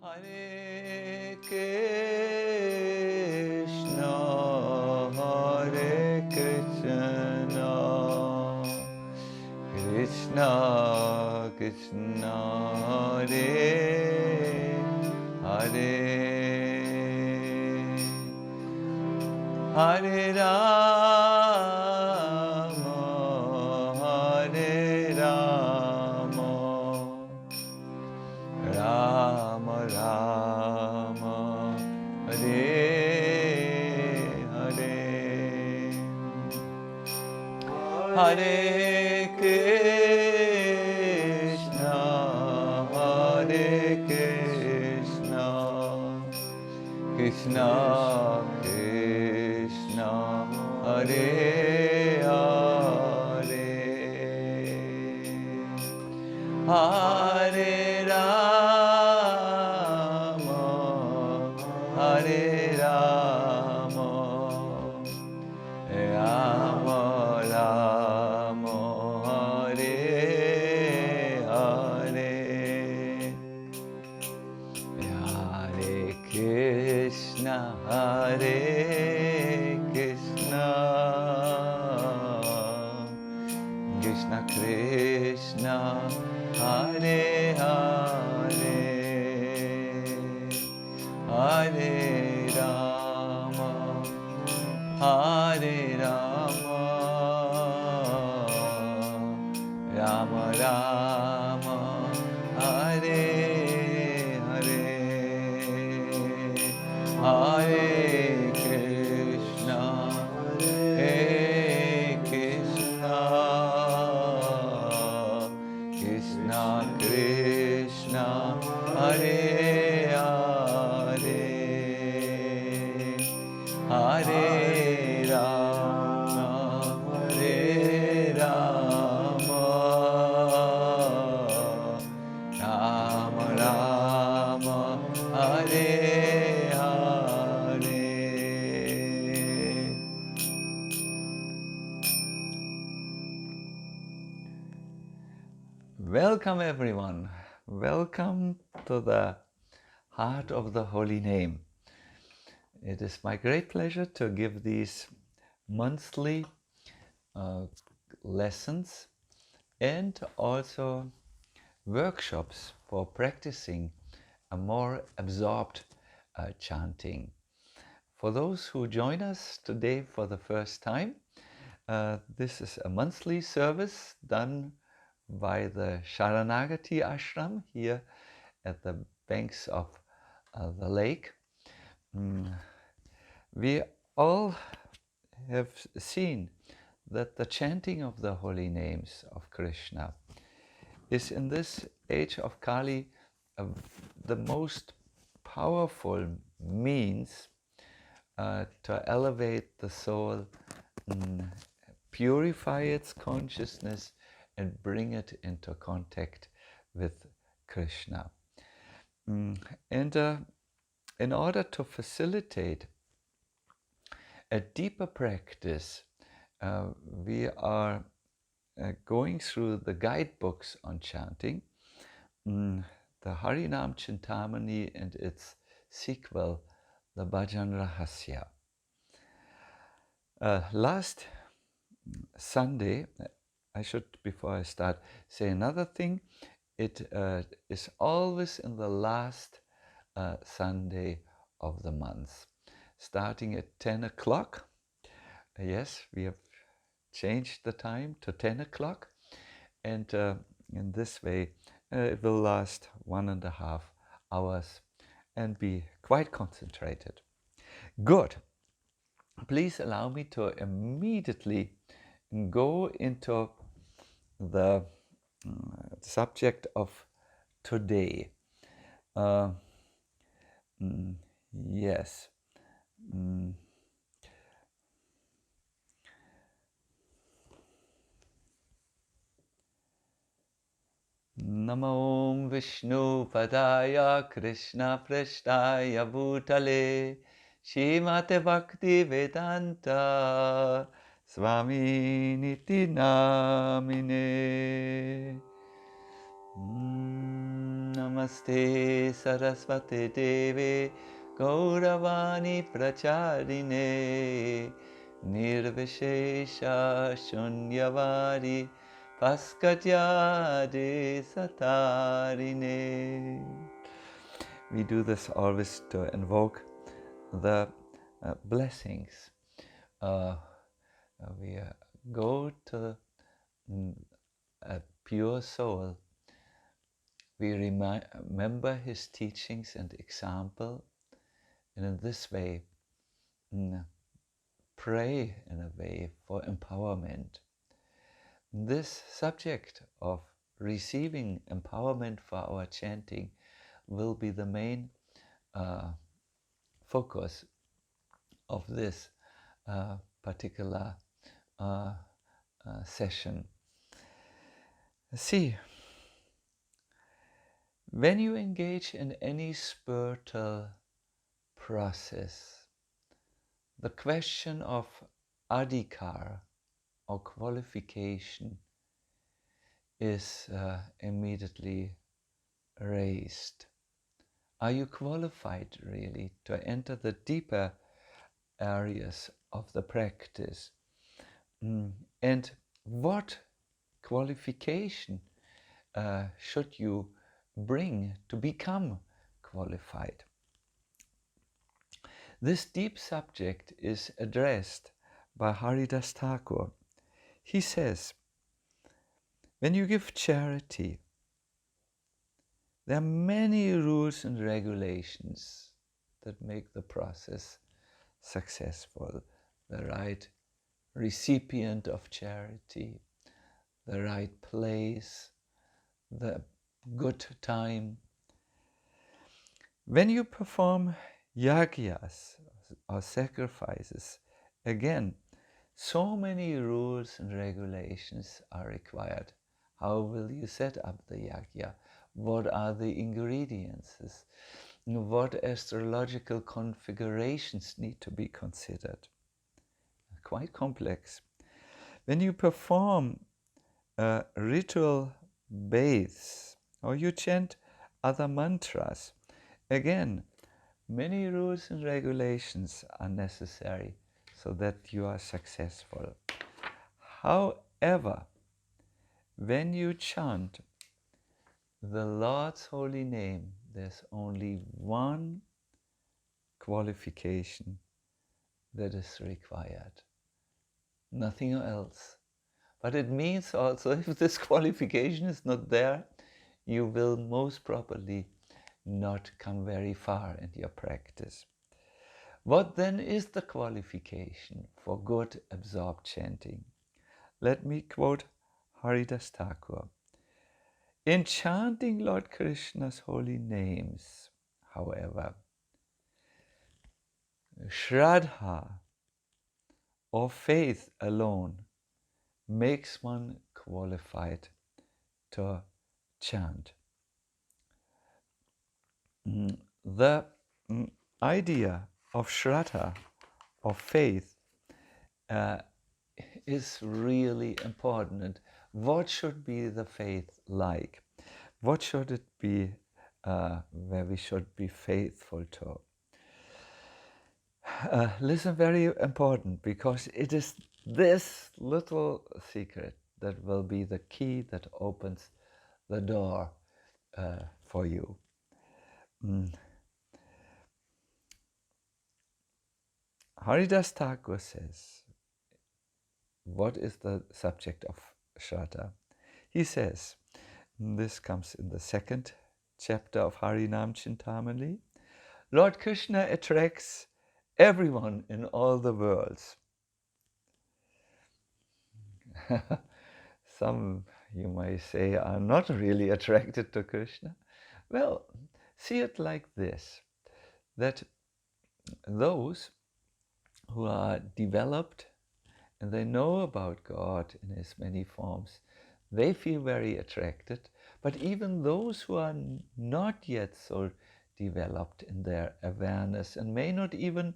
Hare Krishna, Hare Krishna, Krishna Krishna, Hare Hare, Hare Rama, Hare Rama, Rama Rama, Hare Hare, Hare Krishna, Hare Krishna, Krishna Krishna, Hare Hare, Hare Rama, Hare Rama, Rama Rama, Hare Hare, Hare Krishna, Hare Krishna, Krishna Krishna, Hare Hare, Hare Rama, Hare Rama, Rama Rama, Hare Hare, Hare Krishna, Hare Krishna, Krishna Krishna, Hare Hare, Hare Rama, Hare Rama, Rama Rama, Hare Hare. Welcome everyone. Welcome to the heart of the holy name. It is my great pleasure to give these monthly lessons and also workshops for practicing a more absorbed chanting. For those who join us today for the first time, this is a monthly service done by the Sharanagati ashram here at the banks of the lake. We all have seen that the chanting of the holy names of Krishna is in this age of Kali the most powerful means to elevate the soul, purify its consciousness and bring it into contact with Krishna. And in order to facilitate a deeper practice, we are going through the guidebooks on chanting, the Harinama Cintamani and its sequel, the Bhajan Rahasya. Last Sunday, I should, before I start, say another thing. It is always in the last Sunday of the month, starting at 10 o'clock. Yes, we have changed the time to 10 o'clock, and in this way it will last 1.5 hours and be quite concentrated. Good. Please allow me to immediately go into the subject of today. Yes. Namo Vishnu Padaya Krishna Prasthaya Bhutale Shrimate Bhakti Vedanta Swami Niti Namine. Namaste Saraswate Deve Gauravani Pracharine Nirvishesha Shunyavadi Paskatyade Satarine. We do this always to invoke the blessings. We go to a pure soul. We remember his teachings and example, and in this way pray in a way for empowerment. This subject of receiving empowerment for our chanting will be the main focus of this particular session. See, when you engage in any spiritual process, the question of adhikar or qualification is immediately raised. Are you qualified really to enter the deeper areas of the practice? And what qualification should you bring to become qualified? This deep subject is addressed by Haridas Thakur. He says, when you give charity, there are many rules and regulations that make the process successful. The right recipient of charity, the right place, the good time. When you perform yagyas or sacrifices, again, so many rules and regulations are required. How will you set up the yagya? What are the ingredients? What astrological configurations need to be considered? Quite complex. When you perform ritual baths or you chant other mantras, again, many rules and regulations are necessary so that you are successful. However, when you chant the Lord's holy name, there's only one qualification that is required. Nothing else. But it means also, if this qualification is not there, you will most probably not come very far in your practice. What then is the qualification for good absorbed chanting? Let me quote Haridas Thakur. In chanting Lord Krishna's holy names, however, Shraddha or faith alone makes one qualified to chant. The idea of Shraddha, of faith, is really important. And what should be the faith like? What should it be where we should be faithful to? Listen, very important, because it is this little secret that will be the key that opens the door for you. Haridas Thakur says, what is the subject of Shraddha? He says, this comes in the second chapter of Harinama Cintamani, Lord Krishna attracts everyone in all the worlds. Some, you may say, are not really attracted to Krishna. Well, see it like this, that those who are developed and they know about God in his many forms, they feel very attracted. But even those who are not yet so developed in their awareness and may not even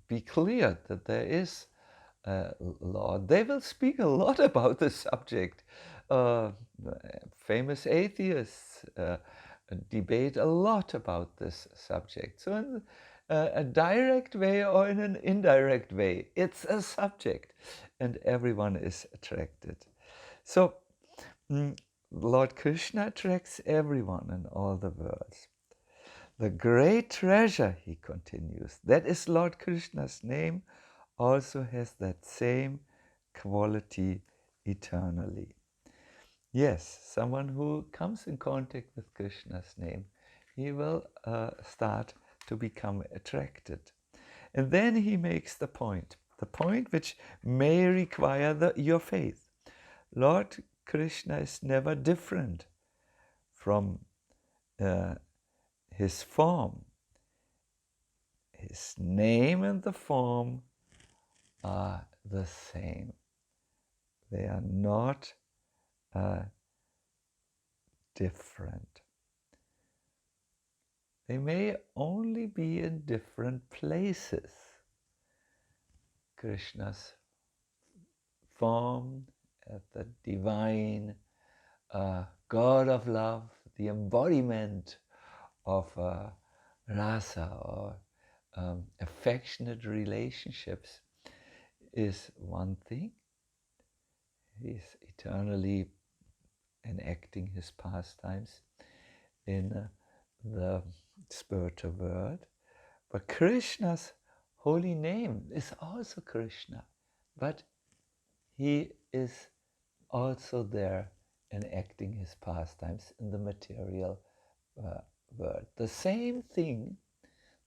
be clear that there is a Lord, they will speak a lot about the subject famous atheists debate a lot about this subject. So in a direct way or in an indirect way, it's a subject, and everyone is attracted. So Lord Krishna attracts everyone in all the worlds. The great treasure, he continues, that is Lord Krishna's name, also has that same quality eternally. Yes, someone who comes in contact with Krishna's name, he will start to become attracted. And then he makes the point which may require your faith. Lord Krishna is never different from his form. His name and the form are the same. They are not different. They may only be in different places. Krishna's form, the divine God of love, the embodiment of rasa or affectionate relationships is one thing. He's eternally enacting his pastimes in the spiritual world. But Krishna's holy name is also Krishna, but he is also there enacting his pastimes in the material world. The same thing,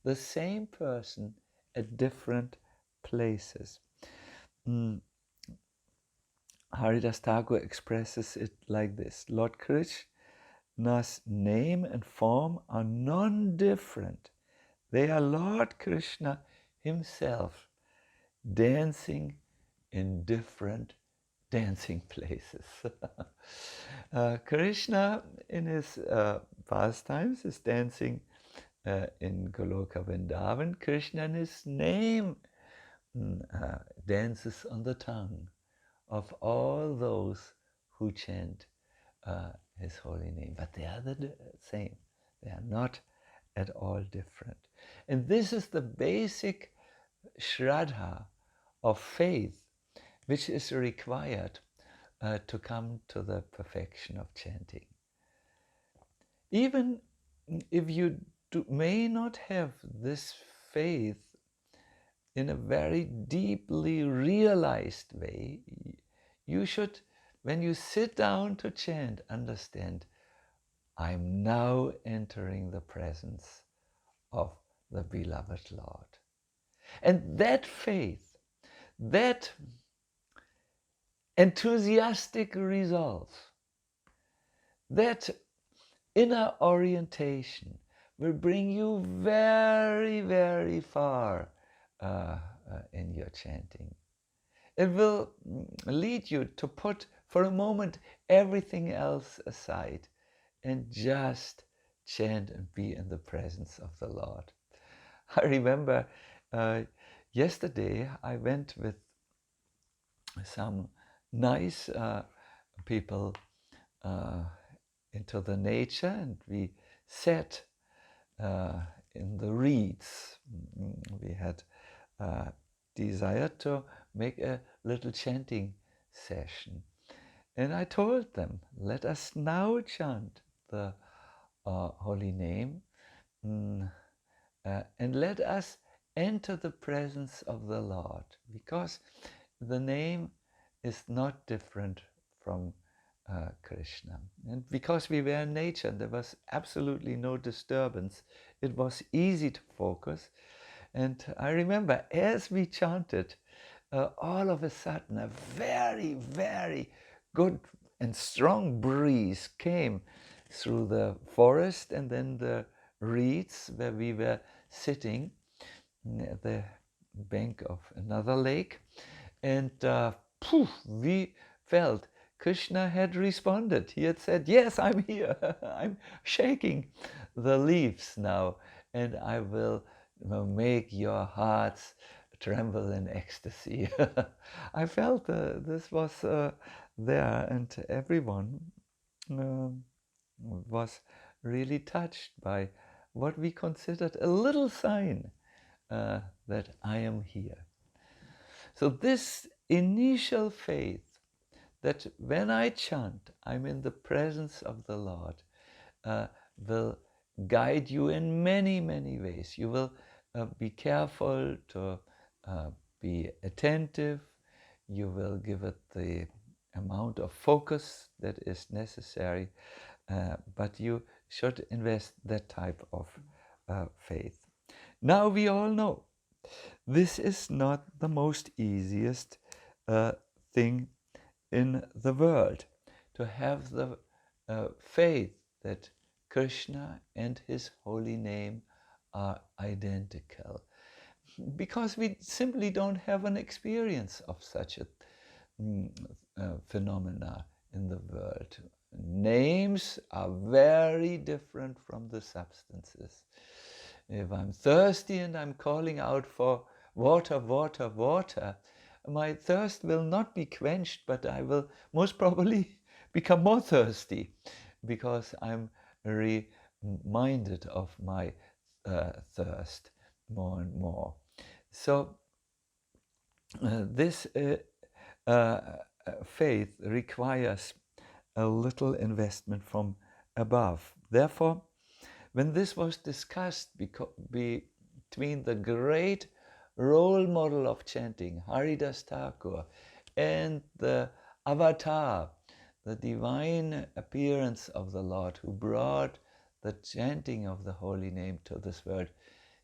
the same person at different places. Haridas Thakur expresses it like this: Lord Krishna's name and form are non-different. They are Lord Krishna himself dancing in different dancing places. Krishna in his pastimes is dancing in Goloka Vrindavan. Krishna in his name dances on the tongue of all those who chant his holy name. But they are the same. They are not at all different. And this is the basic shraddha of faith which is required to come to the perfection of chanting. Even if you may not have this faith in a very deeply realized way, you should, when you sit down to chant, understand, I'm now entering the presence of the beloved Lord. And that faith, that enthusiastic resolve, that inner orientation will bring you very, very far in your chanting. It will lead you to put for a moment everything else aside and just chant and be in the presence of the Lord. I remember yesterday I went with some nice people into the nature, and we sat in the reeds. We had desired to make a little chanting session, and I told them, let us now chant the holy name, and let us enter the presence of the Lord, because the name is not different from Krishna. And because we were in nature, there was absolutely no disturbance. It was easy to focus. And I remember as we chanted, all of a sudden a very, very good and strong breeze came through the forest and then the reeds where we were sitting at the bank of another lake. And we felt Krishna had responded. He had said, yes, I'm here. I'm shaking the leaves now, and I will make your hearts tremble in ecstasy. I felt this was there, and everyone was really touched by what we considered a little sign that I am here. So this initial faith that when I chant, I'm in the presence of the Lord, will guide you in many, many ways. You will be careful to be attentive. You will give it the amount of focus that is necessary, but you should invest that type of faith. Now we all know this is not the most easiest thing in the world, to have the faith that Krishna and his holy name are identical, because we simply don't have an experience of such a phenomena in the world. Names are very different from the substances. If I'm thirsty and I'm calling out for water, water, water, my thirst will not be quenched, but I will most probably become more thirsty, because I'm reminded of my thirst more and more. So this faith requires a little investment from above. Therefore, when this was discussed between the great role model of chanting, Haridas Thakur, and the avatar, the divine appearance of the Lord, who brought the chanting of the holy name to this world,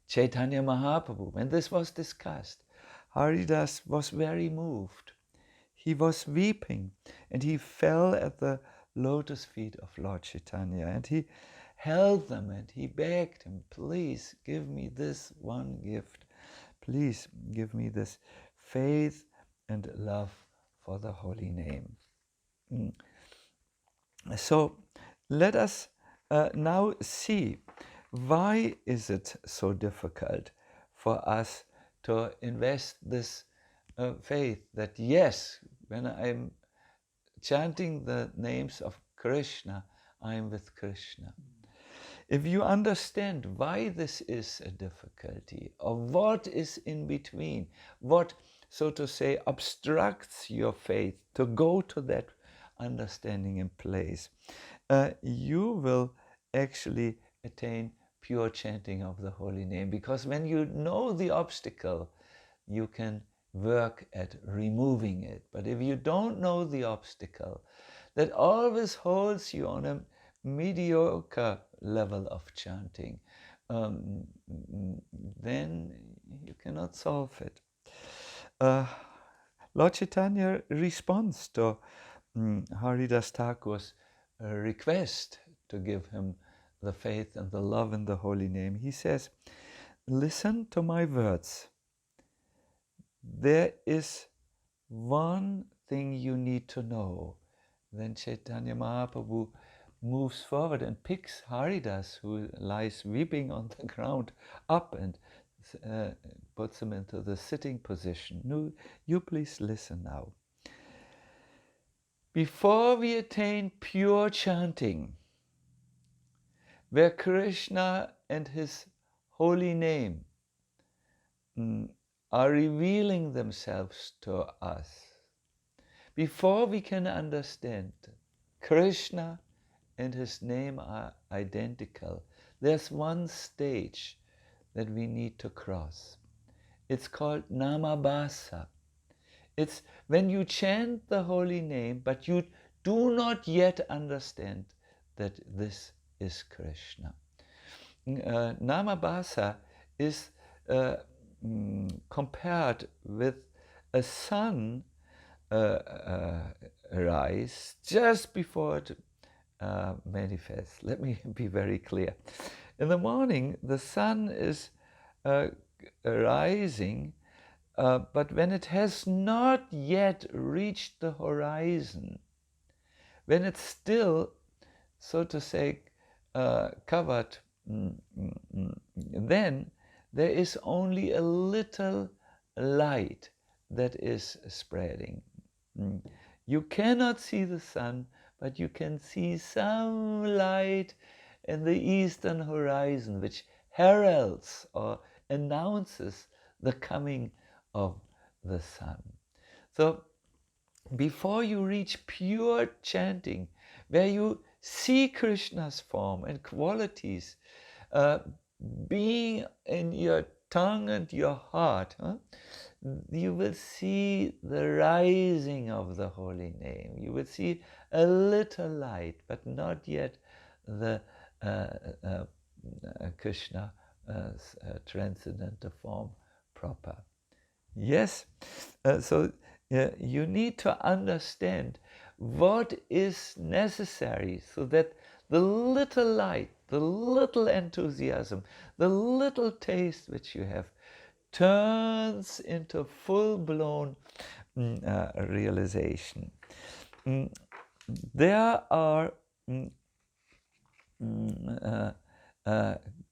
Chaitanya Mahaprabhu, when this was discussed, Haridas was very moved. He was weeping, and he fell at the lotus feet of Lord Chaitanya, and he held them, and he begged him, please give me this one gift. Please give me this faith and love for the holy name. So let us now see, why is it so difficult for us to invest this faith that yes, when I'm chanting the names of Krishna, I am with Krishna. If you understand why this is a difficulty, or what is in between, what, so to say, obstructs your faith to go to that understanding in place, you will actually attain pure chanting of the holy name. Because when you know the obstacle, you can work at removing it. But if you don't know the obstacle, that always holds you on a mediocre level of chanting, then you cannot solve it. Lord Chaitanya responds to Haridas Thakur's request to give him the faith and the love in the holy name. He says, listen to my words. There is one thing you need to know. Then Chaitanya Mahaprabhu moves forward and picks Haridas, who lies weeping on the ground, up and puts him into the sitting position. No, you please listen now. Before we attain pure chanting, where Krishna and his holy name are revealing themselves to us, before we can understand Krishna and his name are identical, there's one stage that we need to cross. It's called namabhasa. It's when you chant the holy name, but you do not yet understand that this is Krishna. Namabhasa is compared with a sun rise just before it manifests. Let me be very clear. In the morning, the sun is rising, but when it has not yet reached the horizon, when it's still, so to say, covered, then there is only a little light that is spreading. You cannot see the sun, but you can see some light in the eastern horizon, which heralds or announces the coming of the sun. So before you reach pure chanting, where you see Krishna's form and qualities being in your tongue and your heart, you will see the rising of the holy name. You will see a little light, but not yet the Krishna transcendental form proper. Yes, so you need to understand what is necessary so that the little light, the little enthusiasm, the little taste which you have turns into full-blown realization. There are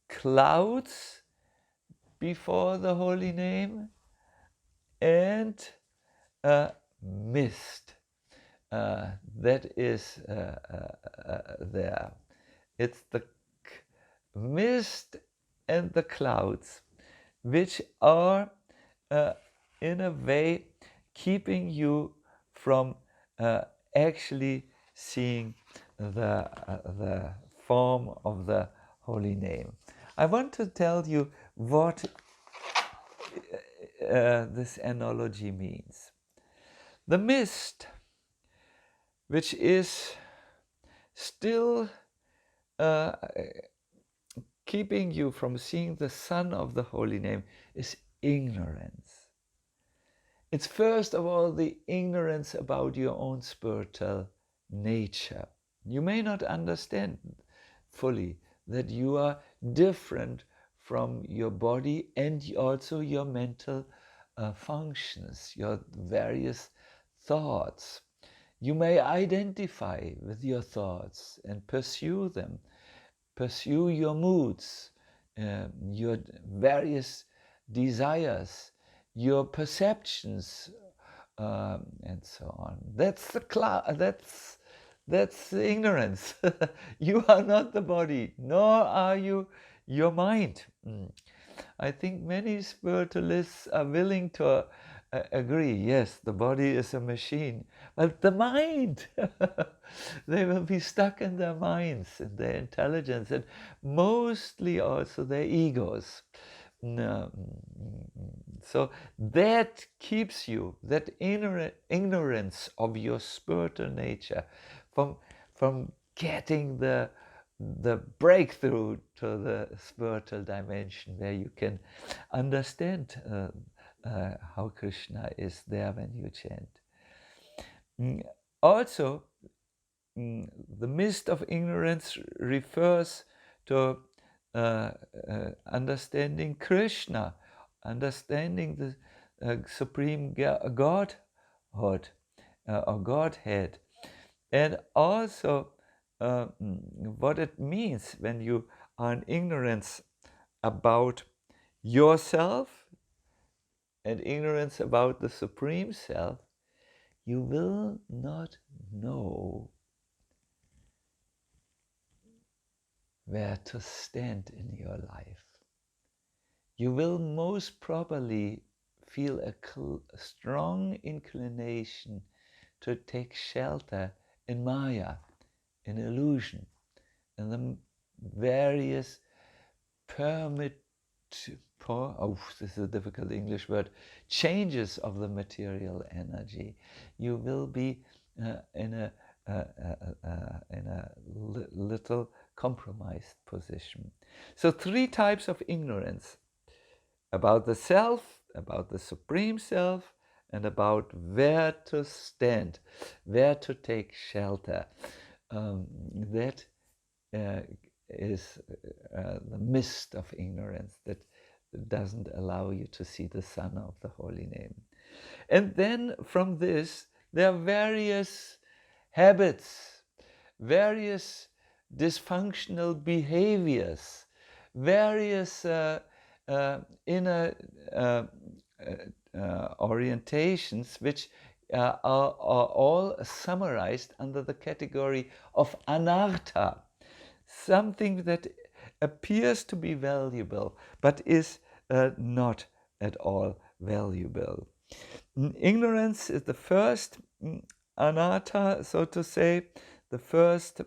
clouds before the holy name and mist that is there. It's the mist and the clouds which are in a way keeping you from actually seeing the form of the holy name. I want to tell you what this analogy means. The mist, which is still keeping you from seeing the sun of the holy name, is ignorance. It's first of all the ignorance about your own spiritual nature. You may not understand fully that you are different from your body and also your mental functions, your various thoughts. You may identify with your thoughts and pursue them, pursue your moods, your various desires, your perceptions, and so on. That's the that's the ignorance. You are not the body, nor are you your mind. I think many spiritualists are willing to agree, yes, the body is a machine, but the mind, they will be stuck in their minds and their intelligence, and mostly also their egos. So that keeps you, that ignorance of your spiritual nature, from getting the breakthrough to the spiritual dimension where you can understand how Krishna is there when you chant. Also, the mist of ignorance refers to understanding Krishna, understanding the supreme Godhood or Godhead, and also what it means when you are in ignorance about yourself and ignorance about the Supreme Self. You will not know where to stand in your life. You will most probably feel a strong inclination to take shelter in Maya, in illusion, in the various this is a difficult English word, changes of the material energy. You will be in a little compromised position. So 3 types of ignorance: about the self, about the Supreme Self, and about where to stand, where to take shelter. That is the mist of ignorance that doesn't allow you to see the sun of the holy name. And then from this, there are various habits, various dysfunctional behaviors, various inner orientations which are all summarized under the category of anartha, something that appears to be valuable but is not at all valuable. Ignorance is the first anatta, so to say, the first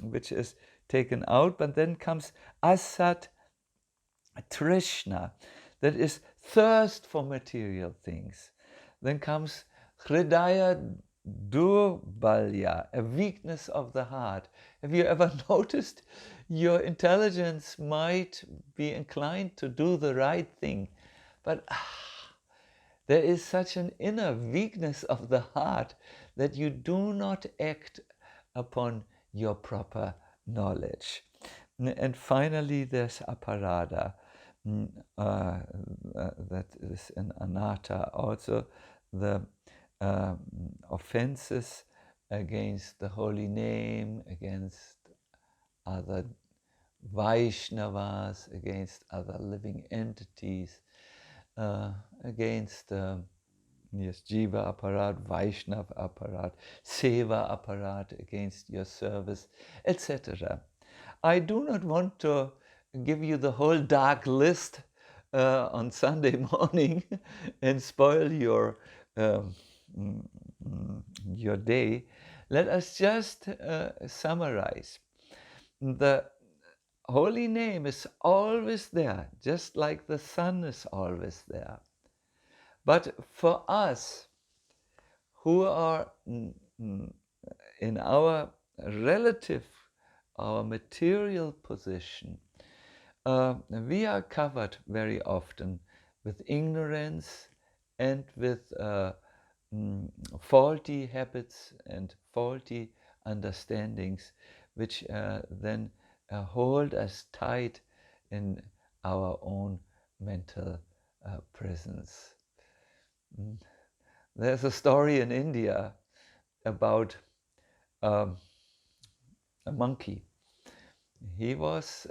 which is taken out, but then comes asat trishna, that is thirst for material things. Then comes hridaya durbalya, a weakness of the heart. Have you ever noticed your intelligence might be inclined to do the right thing, but there is such an inner weakness of the heart that you do not act upon your proper knowledge. And finally, there's aparada, that is an anatta, also the offenses against the holy name, against other Vaishnavas, against other living entities, against yes, Jiva aparat, Vaishnav aparat, Seva aparat, against your service, etc. I do not want to give you the whole dark list on Sunday morning and spoil your day. Let us just summarize. The holy name is always there, just like the sun is always there. But for us who are in our relative, our material position, we are covered very often with ignorance and with faulty habits and faulty understandings, which then hold us tight in our own mental prisons. There's a story in India about a monkey. He was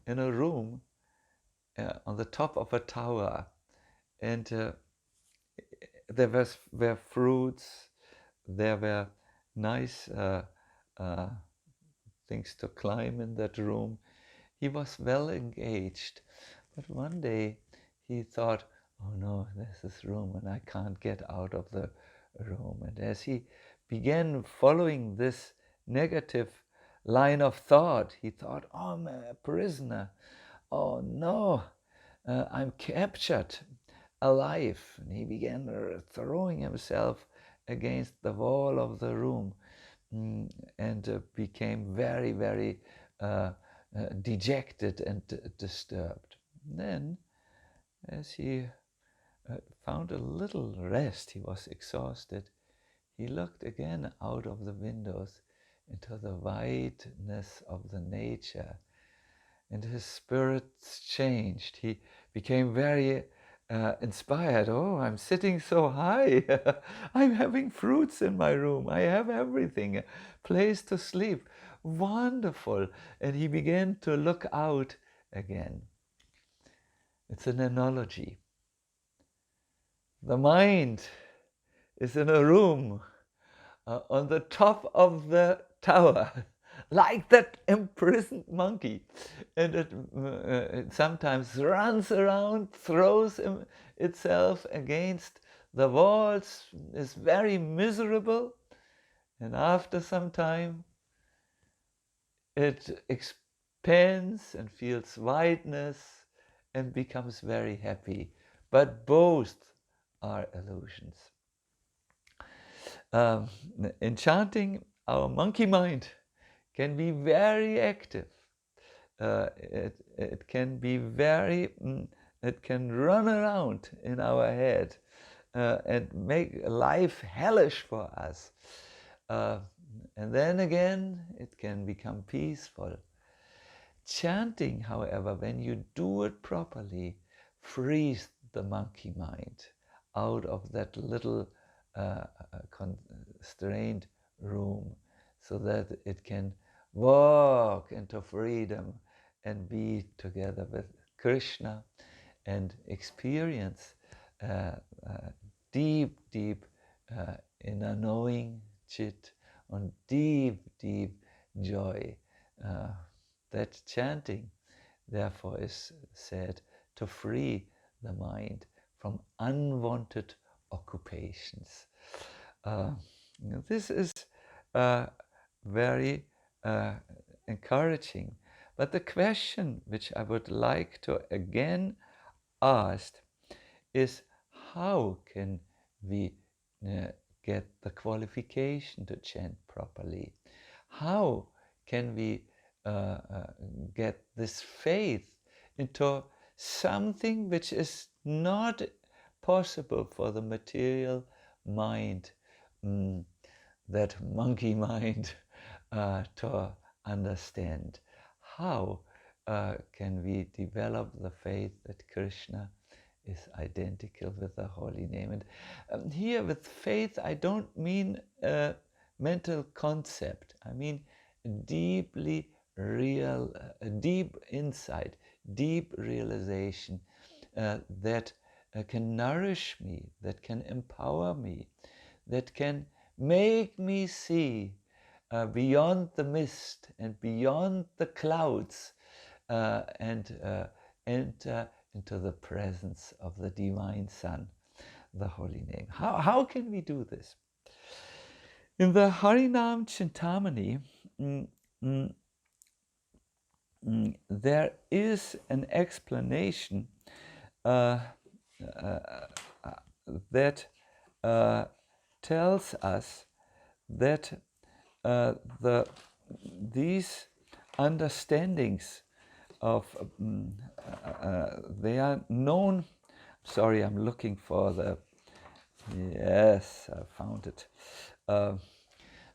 in a room on the top of a tower, and there were fruits, there were nice things to climb in that room. He was well engaged, but one day he thought, oh no, there's this room and I can't get out of the room. And as he began following this negative line of thought, he thought, oh, I'm a prisoner. Oh no, I'm captured alive. And he began throwing himself against the wall of the room and became very, very dejected and disturbed. Then, as he found a little rest, he was exhausted, he looked again out of the windows into the wideness of the nature, and his spirits changed. He became very inspired. Oh, I'm sitting so high. I'm having fruits in my room. I have everything, a place to sleep. Wonderful. And he began to look out again. It's an analogy. The mind is in a room on the top of the tower, like that imprisoned monkey. And it sometimes runs around, throws itself against the walls, is very miserable. And after some time, it expands and feels wideness and becomes very happy. But both are illusions. In chanting, our monkey mind can be very active. It can be very, it can run around in our head and make life hellish for us. And then again, it can become peaceful. Chanting, however, when you do it properly, frees the monkey mind out of that little constrained room, so that it can walk into freedom and be together with Krishna and experience deep, deep inner knowing, chit, and deep, deep joy. That chanting, therefore, is said to free the mind from unwanted occupations. This is very encouraging. But the question which I would like to again ask is, how can we get the qualification to chant properly? How can we get this faith into something which is not possible for the material mind, that monkey mind, to understand? How can we develop the faith that Krishna is identical with the holy name? And here with faith, I don't mean a mental concept. I mean deeply real, deep insight, deep realization that can nourish me, that can empower me, that can make me see beyond the mist and beyond the clouds and enter into the presence of the Divine Son, the Holy Name. How can we do this? In the Harinama Cintamani, there is an explanation that tells us that these understandings of they are known. Sorry, I'm looking for the. Yes, I found it. The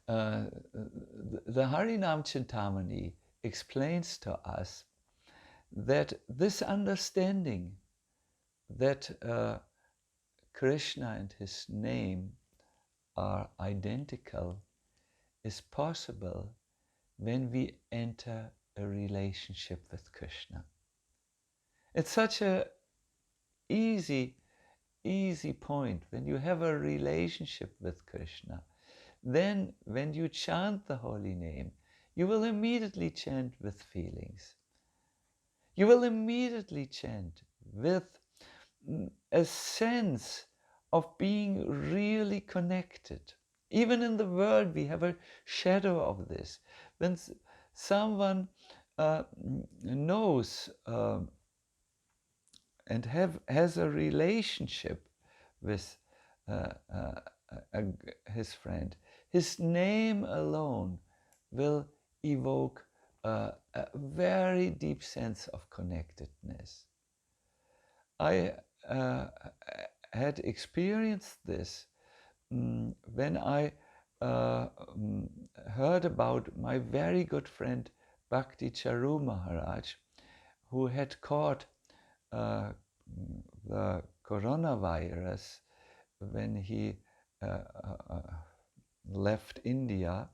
Harinama Cintamani explains to us that this understanding that Krishna and his name are identical is possible when we enter a relationship with Krishna. It's such a easy point. When you have a relationship with Krishna, then when you chant the holy name, you will immediately chant with feelings. You will immediately chant with a sense of being really connected. Even in the world, we have a shadow of this. When someone knows and has a relationship with his friend, his name alone will evoke a very deep sense of connectedness. I had experienced this when I heard about my very good friend Bhakti Charu Maharaj, who had caught the coronavirus when he left India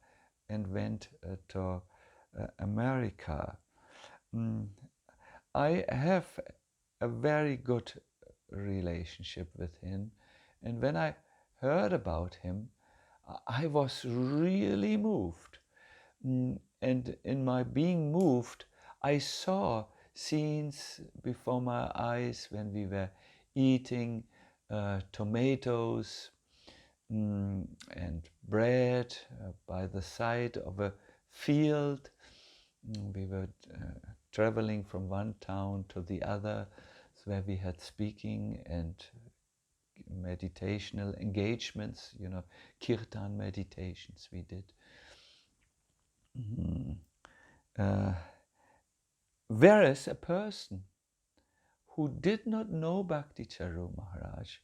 and went to America. I have a very good relationship with him, and when I heard about him, I was really moved. And in my being moved, I saw scenes before my eyes when we were eating tomatoes and bread by the side of a field. We were traveling from one town to the other, where we had speaking and meditational engagements, kirtan meditations we did. Whereas a person who did not know Bhakti Charu Maharaj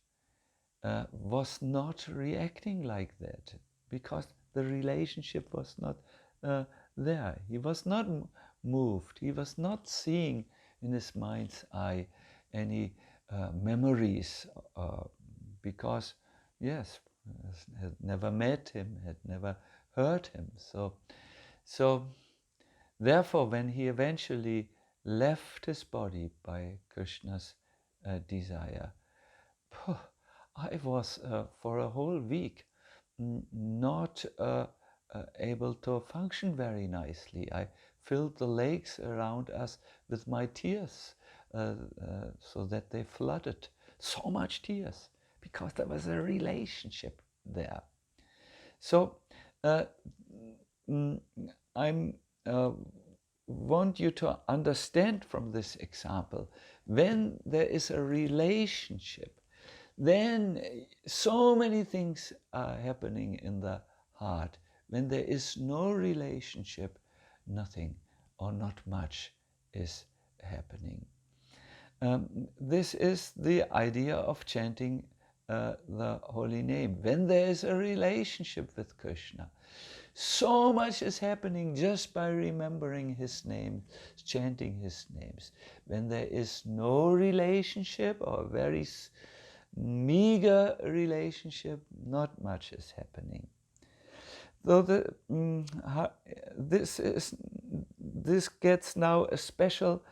was not reacting like that, because the relationship was not there. He was not moved. He was not seeing in his mind's eye any memories, because, yes, had never met him, had never heard him. So therefore, when he eventually left his body by Krishna's desire. I was for a whole week not able to function very nicely. I filled the lakes around us with my tears so that they flooded. So much tears because there was a relationship there. So I'm want you to understand from this example, when there is a relationship, then so many things are happening in the heart. When there is no relationship, nothing or not much is happening. This is the idea of chanting the holy name. When there is a relationship with Krishna, so much is happening just by remembering his name, chanting his names. When there is no relationship or very meager relationship, not much is happening. Though this gets now a special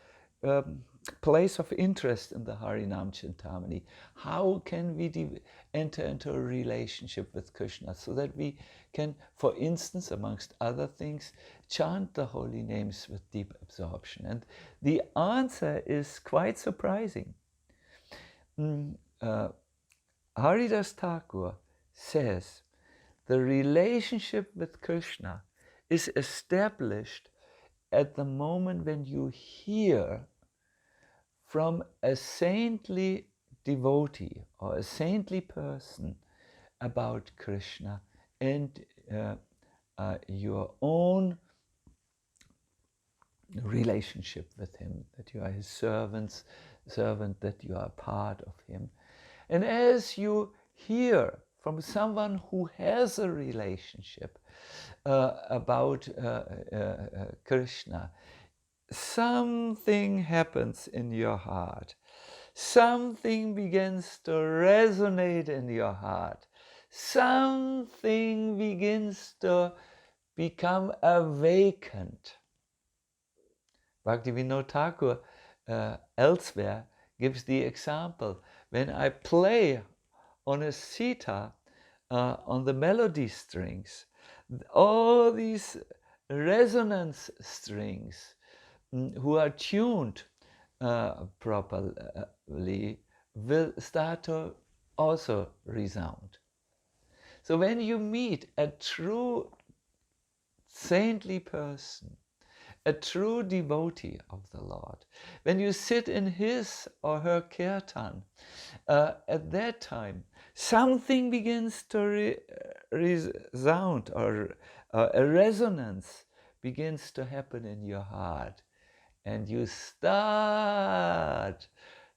place of interest in the Harinam Cintamani. How can we enter into a relationship with Krishna so that we can, for instance, amongst other things, chant the holy names with deep absorption? And the answer is quite surprising. Haridas Thakur says the relationship with Krishna is established at the moment when you hear from a saintly devotee or a saintly person about Krishna and your own relationship with him, that you are his servant, that you are part of him. And as you hear from someone who has a relationship about Krishna, something happens in your heart. Something begins to resonate in your heart. Something begins to become awakened. Bhaktivinoda Thakur elsewhere gives the example, when I play on a sitar, on the melody strings, all these resonance strings who are tuned properly will start to also resound. So when you meet a true saintly person, a true devotee of the Lord, when you sit in his or her kirtan, at that time something begins to resound, or a resonance begins to happen in your heart, and you start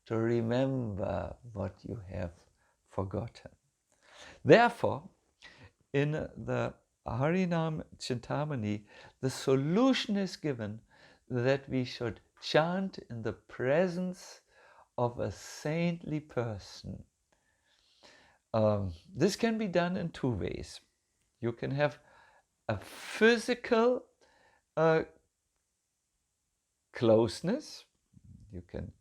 to remember what you have forgotten. Therefore, in the Harinam Cintamani, the solution is given that we should chant in the presence of a saintly person. This can be done in two ways. You can have a physical closeness. You can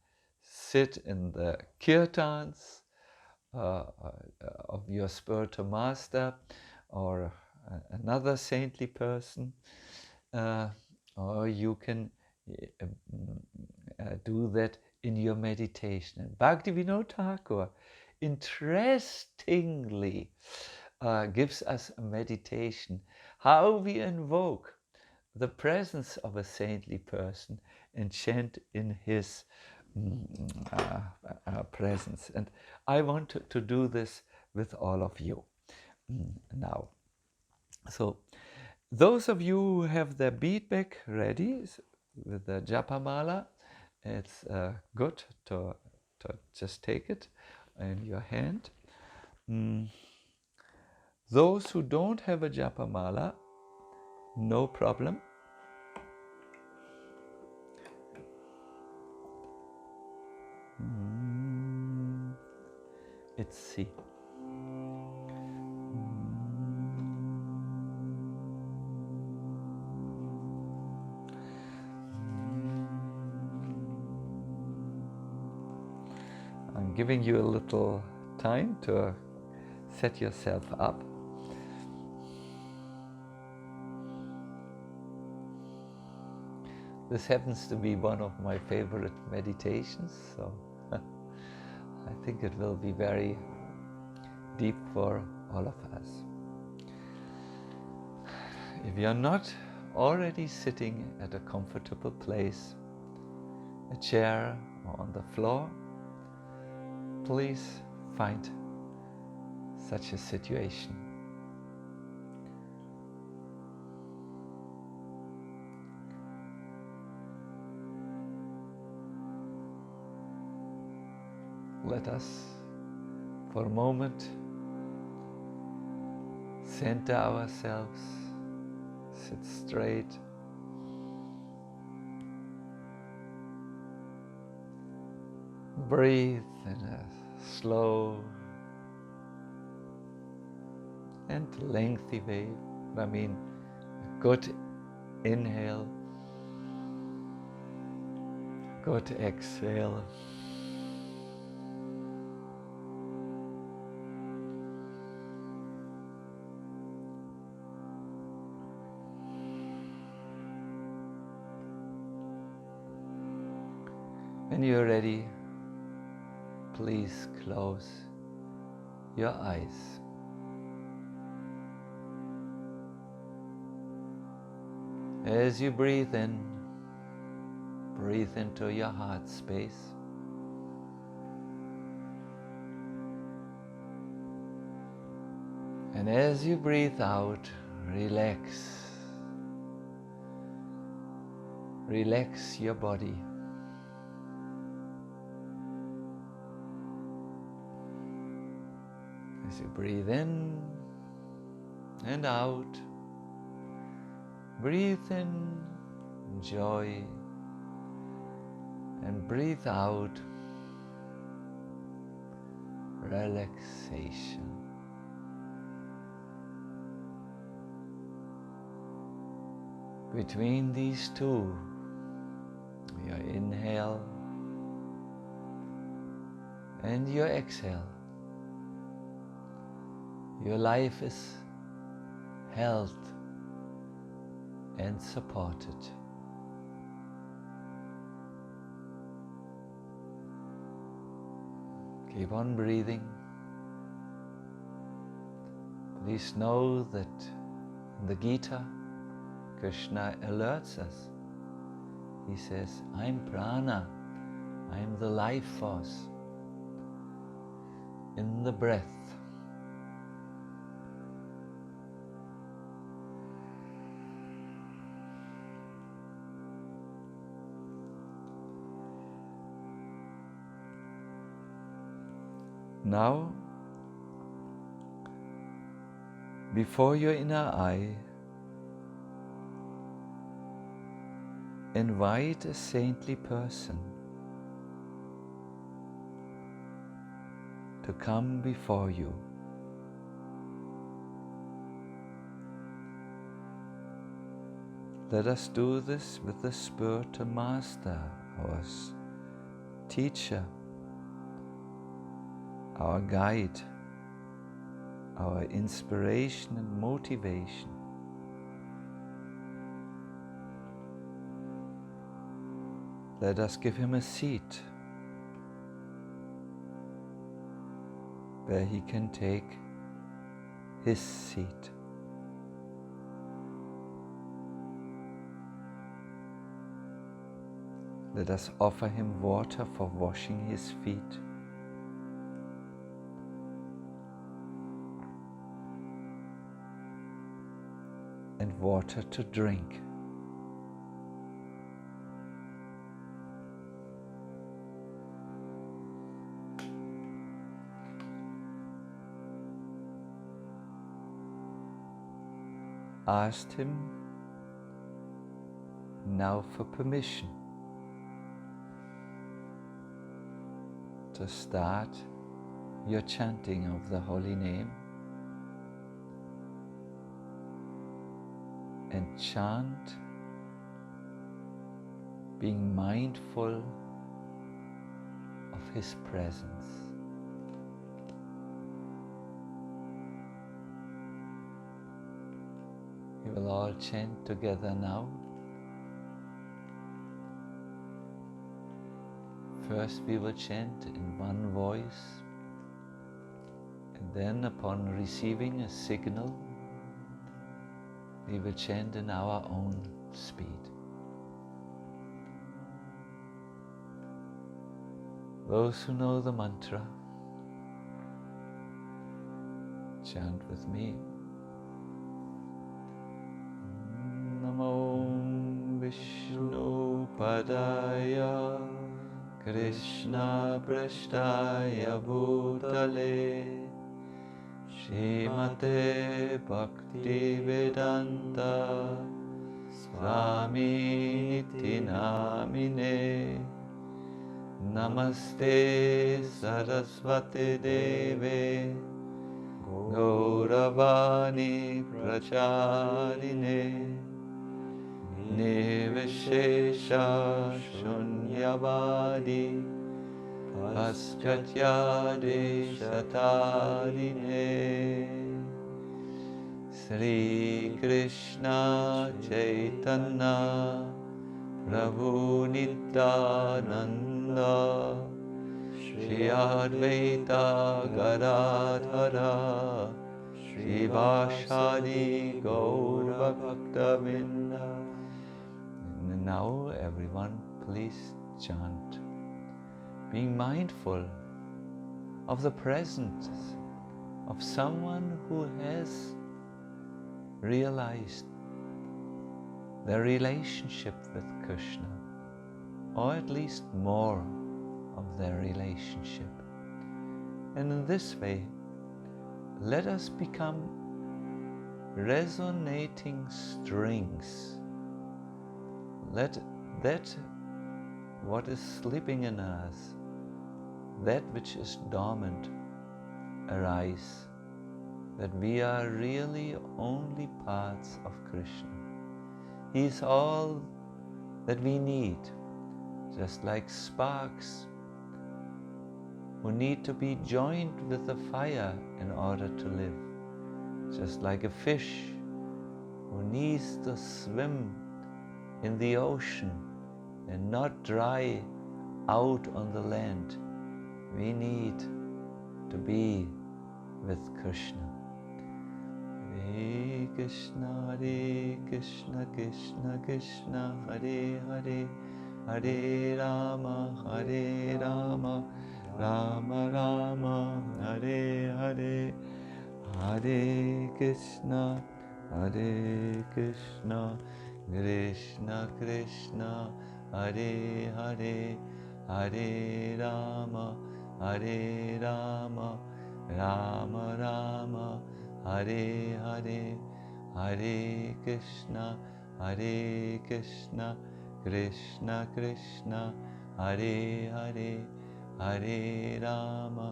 sit in the kirtans of your spiritual master or another saintly person, or you can do that in your meditation. And Bhaktivinoda Thakur interestingly gives us a meditation, how we invoke the presence of a saintly person and chant in his presence. And I want to do this with all of you now. So those of you who have their bead bag ready with the japa mala, it's good to just take it in your hand. Those who don't have a japa mala, no problem. It's C. I'm giving you a little time to set yourself up. This happens to be one of my favorite meditations, so I think it will be very deep for all of us. If you're not already sitting at a comfortable place, a chair or on the floor, please find such a situation. Let us, for a moment, center ourselves, sit straight, breathe in a slow and lengthy way. I mean, a good inhale, good exhale. When you're ready, please close your eyes. As you breathe in, breathe into your heart space. And as you breathe out, relax. Relax your body. As you breathe in and out, breathe in joy and breathe out relaxation. Between these two, your inhale and your exhale, your life is held and supported. Keep on breathing. Please know that in the Gita, Krishna alerts us. He says, I'm prana, I'm the life force in the breath. Now, before your inner eye, invite a saintly person to come before you. Let us do this with the spiritual master, our teacher, our guide, our inspiration and motivation. Let us give him a seat where he can take his seat. Let us offer him water for washing his feet. And water to drink. Asked him now for permission to start your chanting of the holy name and chant being mindful of His presence. We will all chant together now. First we will chant in one voice, and then upon receiving a signal, we will chant in our own speed. Those who know the mantra, chant with me. Namo Vishnu Padaya Krishna Prasthaya Bhutale Srimate Bhakti Vedanta Swami Niti Namine Namaste Saraswati Deve Gauravani Pracharine Nivishesha Shunyavadi Paschatya Shatarine Sri Krishna Chaitanya Prabhu Nityananda Shri Advaita Gadadhara Shri Vashadi Gaura Bhaktavinda. And now everyone please chant, being mindful of the presence of someone who has realized their relationship with Krishna, or at least more of their relationship. And in this way, let us become resonating strings. Let that what is sleeping in us, that which is dormant, arise, that we are really only parts of Krishna. He is all that we need, just like sparks who need to be joined with the fire in order to live, just like a fish who needs to swim in the ocean and not dry out on the land. We need to be with Krishna. Hare Krishna, Krishna Krishna, Hare Hare, Hare Rama, Rama Rama, Hare Hare, Hare Krishna, Krishna Krishna, Hare Hare, Hare Rama, Rama Rama, Hare Hare, Hare Krishna, Krishna Krishna, Hare Hare, Hare Rama,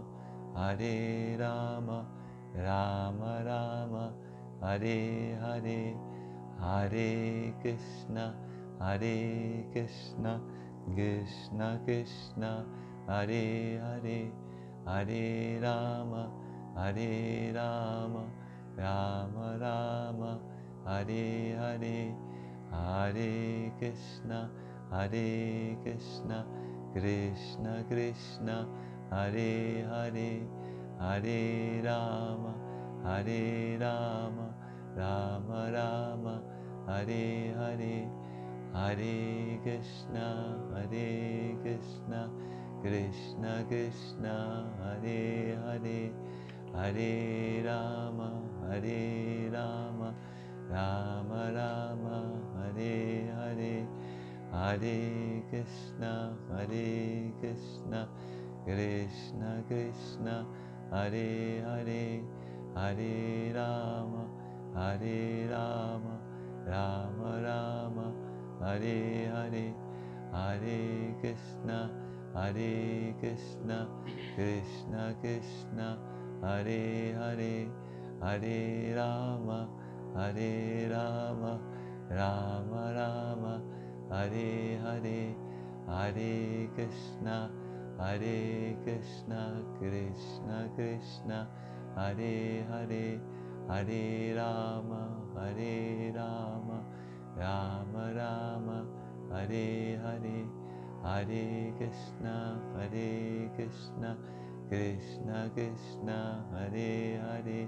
Rama Rama, Hare Hare, Hare Krishna, Krishna Krishna, Hare Hare, Hare Rama, Rama Rama, Hare Hare, Hare Krishna, Krishna Krishna, Hare Hare, Hare Rama, Rama Rama, Hare Hare, Hare Krishna, Krishna Krishna, Hare Hare, Hare Rama, Rama Rama, Hare Hare, Hare Krishna, Krishna Krishna, Hare Hare, Hare Rama, Rama Rama, Hare Hare, Hare Krishna, Krishna Krishna, Hare Hare, Hare Rama, Rama Rama, Hare Hare, Hare Krishna, Hare Krishna, Krishna Krishna, Hare Hare, Hare Rama, Hare Rama, Rama Rama, Hare Hare, Hare Krishna, Krishna Krishna, Hare Hare,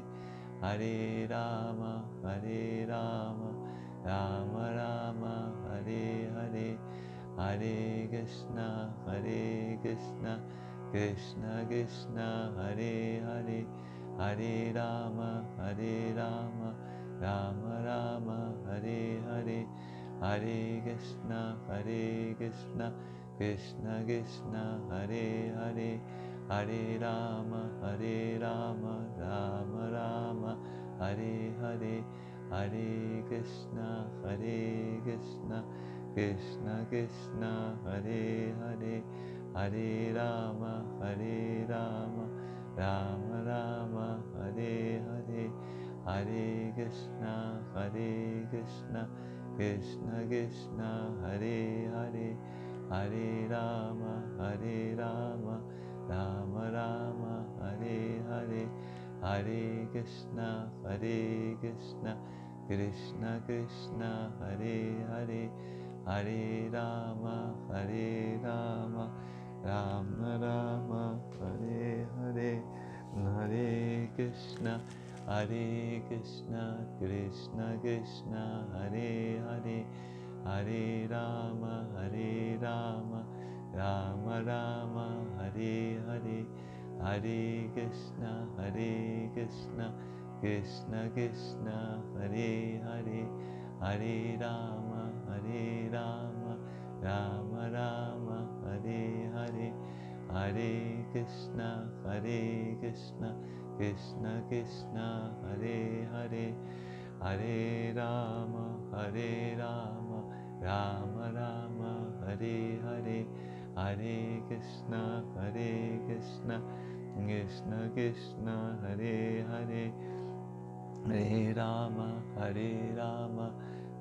Hare Rama, Rama Rama, Hare Hare, Hare Krishna, Krishna Krishna, Hare Hare, Hare Rama, Rama Rama, Hare Hare, Hare Krishna, Krishna Krishna, Hare Hare, Hare Rama, Rama Rama, Hare Hare, Hare Krishna, Krishna Krishna, Hare Hare, Hare Rama, Rama Rama, Hare Hare, Hare Krishna, Krishna Krishna, Hare Hare, Hare Rama, Rama Rama, Hare Hare, Hare Krishna, Krishna Krishna, Hare Hare, Hare Rama, Rama Rama, Hare Hare, Hare Krishna, Krishna Krishna, Hare Hare, Hare Rama, Rama Rama, Hare Hare, Hare Krishna, Krishna Krishna, Hare Hare, Hare Rama, Rama Rama, Hare Hare, Hare Krishna, Krishna Krishna, Hare Hare, Hare Rama, Rama Rama, Hare Hare, Hare Krishna, Krishna Krishna, Hare Hare, Hare Rama,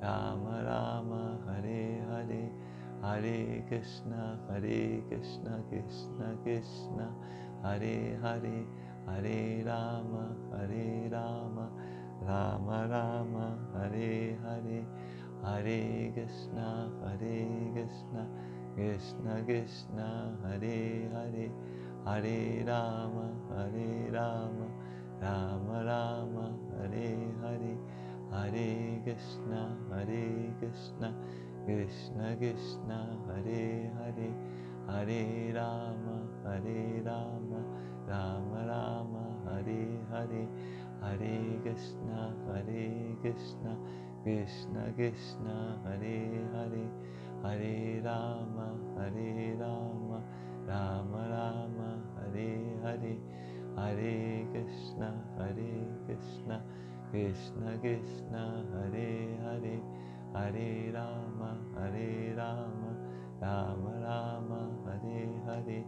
Rama Rama, Hare Hare, Hare Krishna, Krishna Krishna, Hare Hare, Hare Rama, Rama Rama, Hare Hare, Hare Krishna, Krishna Krishna, Hare Hare, Hare Rama, Rama Rama, Hare Hare, Hare Krishna, Krishna Krishna, Hare Hare, Hare Rama, Rama Rama, Hare Hare, Hare Krishna, Krishna Krishna, Hare Hare, Hare Rama, Rama Rama, Hare Hare, Hare Krishna, Krishna Krishna, Hare Hare, Hare Rama, Rama Rama, Hare Hare,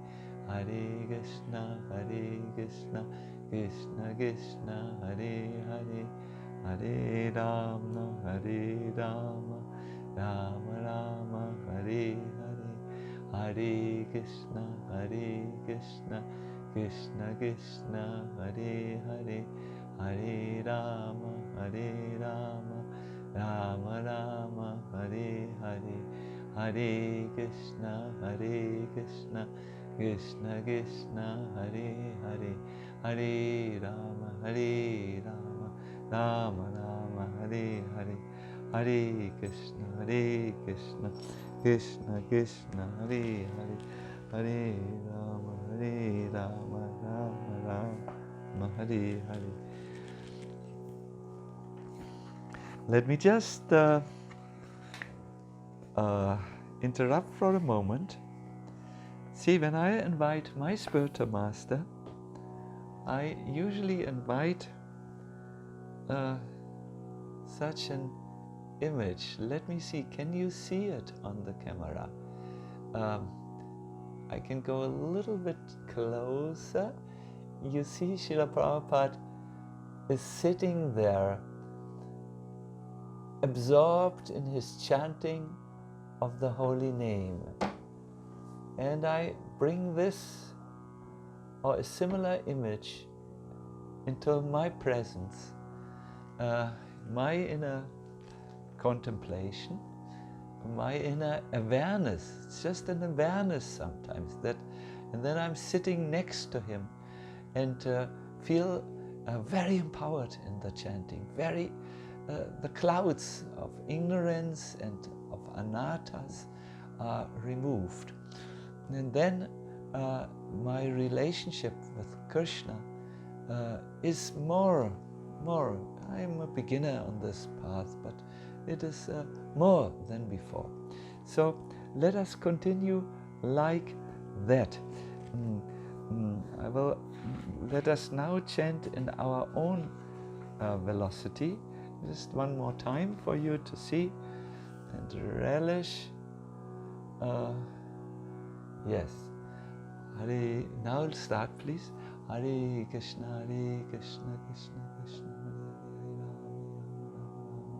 Hare Krishna, Krishna Krishna, Hare Hare, Hare Rama, Rama Rama, Hare Hare, Hare Krishna, Krishna Krishna, Hare Hare, Hare Rama, Rama Rama, Hare Hare, Hare Krishna, Krishna Krishna, Hare Hare, Hare Rama, Rama Rama, Hare Hare, Hare Krishna, Krishna Krishna, Hare Hare, Hare Rama, Rama Rama, Hare Hare. Let me just interrupt for a moment. See, when I invite my spiritual master, I usually invite such an image. Let me see, can you see it on the camera? I can go a little bit closer. You see Srila Prabhupada is sitting there, absorbed in his chanting of the holy name. And I bring this or a similar image into my presence, my inner contemplation, my inner awareness. It's just an awareness sometimes that, and then I'm sitting next to him and feel very empowered in the chanting, very the clouds of ignorance and of anarthas are removed. And then my relationship with Krishna is more, I'm a beginner on this path, but it is more than before. So let us continue like that. Let us now chant in our own velocity. Just one more time for you to see and relish. Yes. Hare, now start please. Hare Krishna, Hare Krishna, Krishna Krishna, Hare Hare, Hare Rama,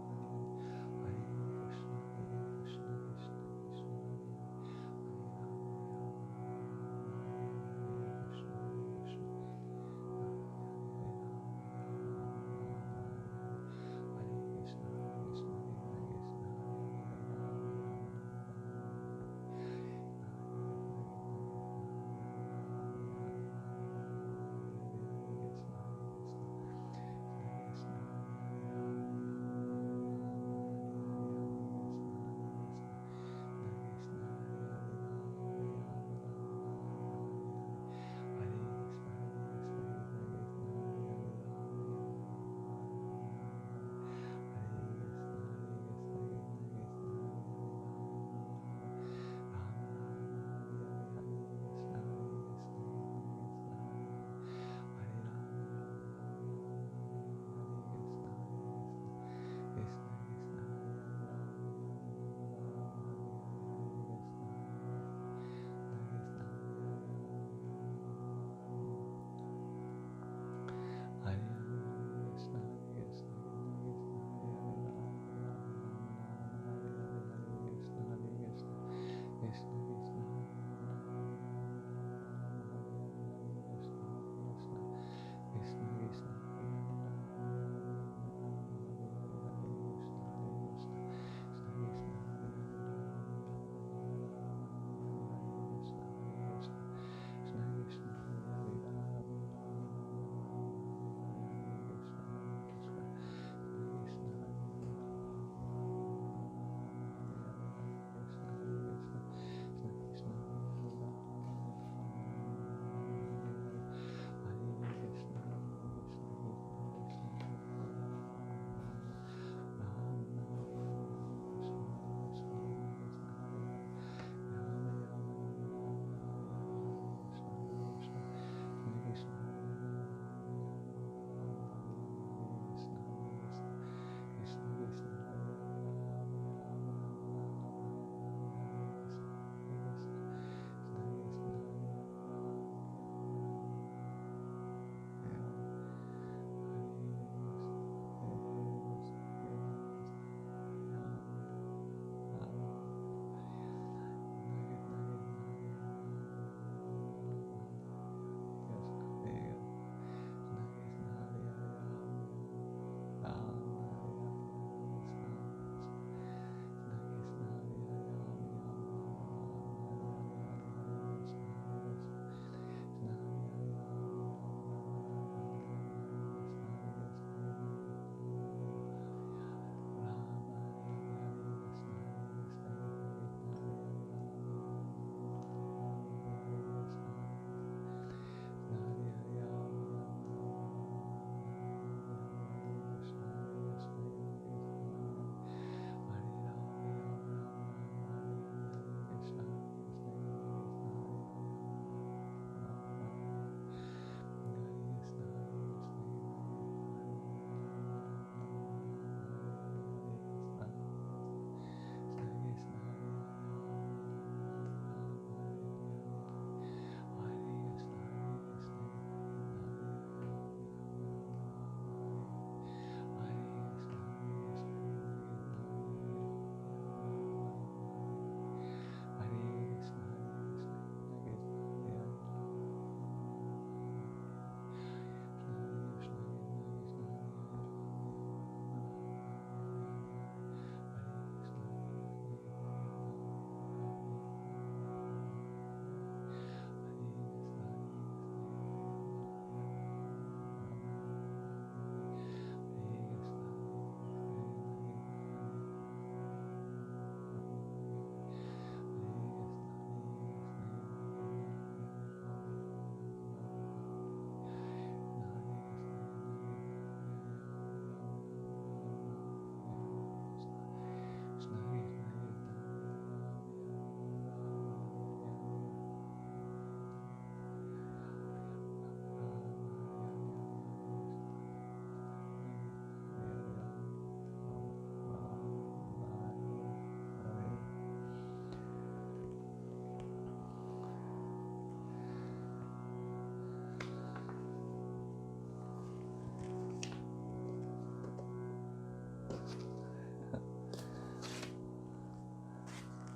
Hare Rama, Hare Krishna, Krishna Krishna,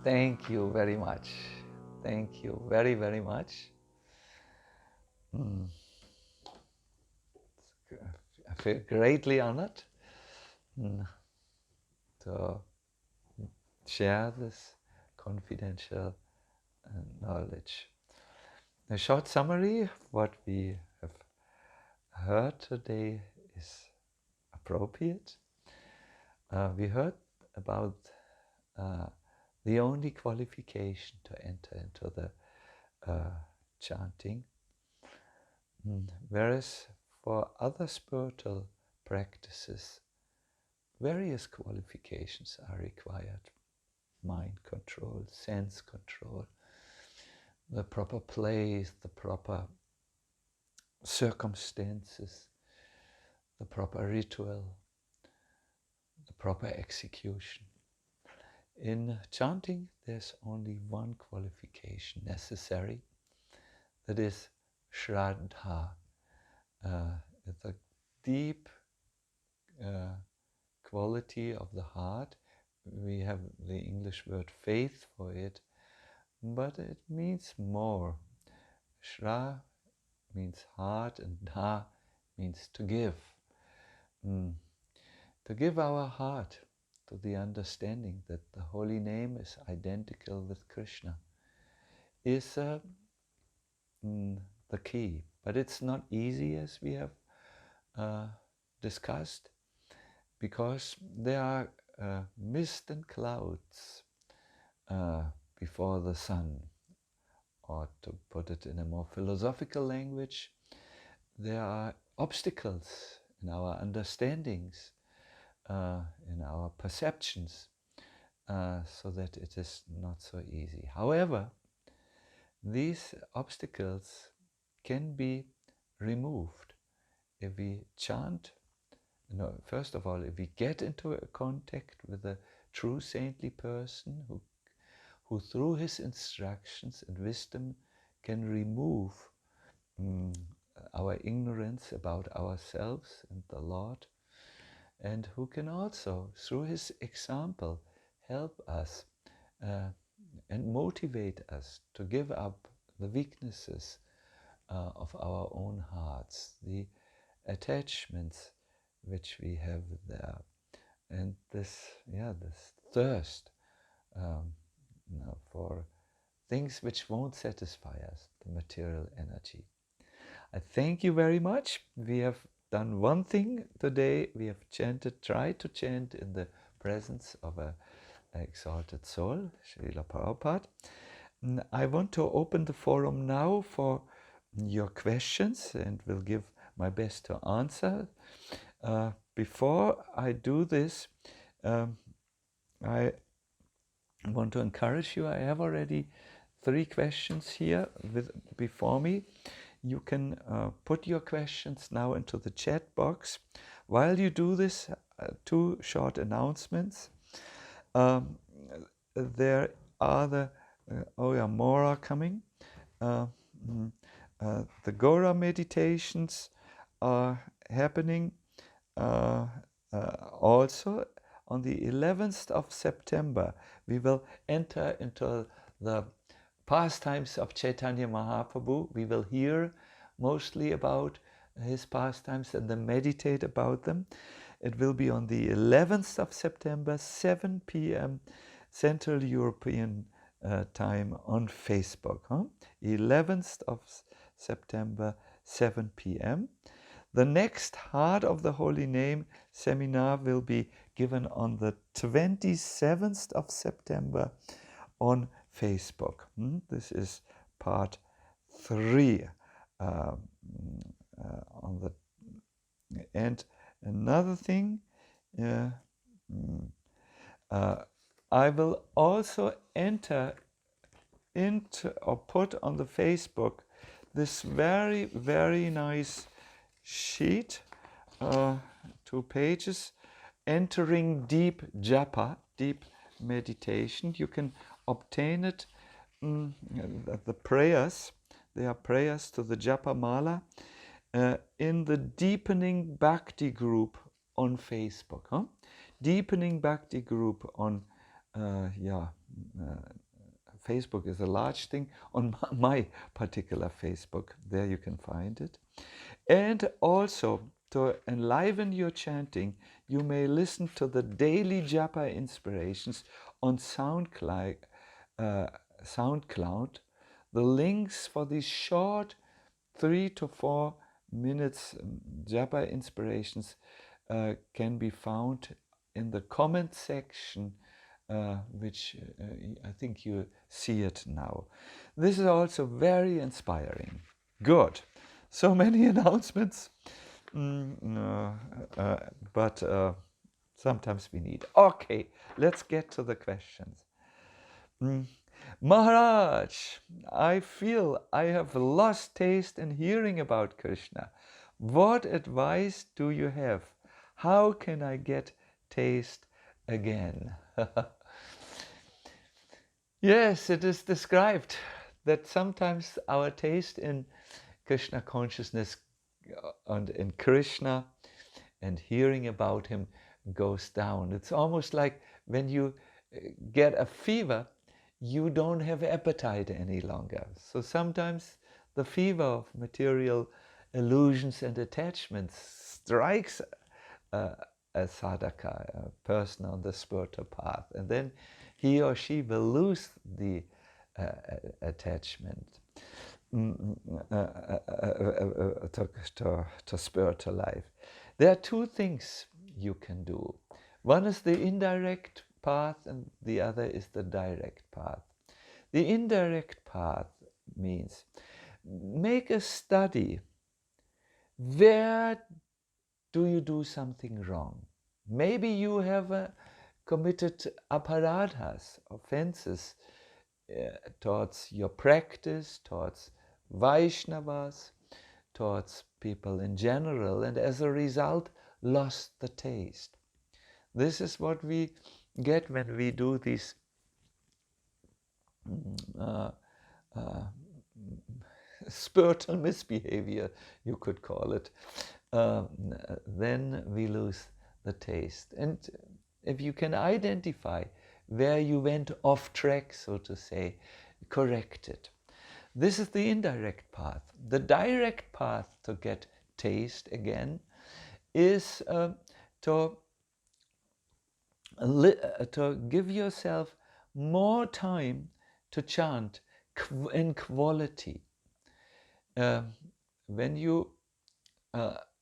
Thank you very much. Thank you very, very much. I feel greatly honored to share this confidential knowledge. A short summary of what we have heard today is appropriate. We heard about the only qualification to enter into the chanting, whereas for other spiritual practices, various qualifications are required. Mind control, sense control, the proper place, the proper circumstances, the proper ritual, the proper execution. In chanting, there's only one qualification necessary, that is Shraddha, the deep quality of the heart. We have the English word faith for it, but it means more. Shra means heart and Dha means to give. To give our heart to the understanding that the holy name is identical with Krishna is the key. But it's not easy, as we have discussed, because there are mist and clouds before the sun. Or to put it in a more philosophical language, there are obstacles in our understandings, in our perceptions, so that it is not so easy. However, these obstacles can be removed if we chant. First of all, if we get into a contact with a true saintly person who through his instructions and wisdom can remove our ignorance about ourselves and the Lord, and who can also, through his example, help us and motivate us to give up the weaknesses of our own hearts, the attachments which we have there, and this thirst for things which won't satisfy us, the material energy. I thank you very much. We have done one thing today. We have tried to chant in the presence of an exalted soul, Srila Prabhupada. I want to open the forum now for your questions and will give my best to answer. Before I do this, I want to encourage you. I have already 3 questions here before me. You can put your questions now into the chat box. While you do this, 2 short announcements. There are more are coming. The Gora meditations are happening also on the 11th of September. We will enter into the pastimes of Chaitanya Mahaprabhu. We will hear mostly about his pastimes and then meditate about them. It will be on the 11th of September, 7 p.m. Central European time on Facebook. 11th of September, 7 p.m. The next Heart of the Holy Name seminar will be given on the 27th of September on Facebook. This is part 3 on the. And another thing, I will also enter into or put on the Facebook this very, very nice sheet, 2 pages, entering deep japa, deep meditation. You can obtain it, the prayers, they are prayers to the japa mala, in the Deepening Bhakti group on Facebook. Deepening Bhakti group on Facebook is a large thing. On my particular Facebook, there you can find it. And also, to enliven your chanting, you may listen to the daily japa inspirations on SoundCloud. The links for these short 3 to 4 minutes japa inspirations can be found in the comment section, which I think you see it now. This is also very inspiring. Good. So many announcements, but sometimes we need. Okay, let's get to the questions. Maharaj, I feel I have lost taste in hearing about Krishna. What advice do you have? How can I get taste again? Yes, it is described that sometimes our taste in Krishna consciousness and in Krishna and hearing about him goes down. It's almost like when you get a fever, you don't have appetite any longer. So sometimes the fever of material illusions and attachments strikes a sadhaka, a person on the spiritual path, and then he or she will lose the attachment to spiritual life. There are two things you can do. One is the indirect path and the other is the direct path. The indirect path means make a study. Where do you do something wrong? Maybe you have committed aparadhas, offenses, towards your practice, towards Vaishnavas, towards people in general, and as a result lost the taste. This is what we get when we do these spiritual misbehavior, you could call it. Then we lose the taste. And if you can identify where you went off track, so to say, correct it. This is the indirect path. The direct path to get taste again is to give yourself more time to chant in quality. When you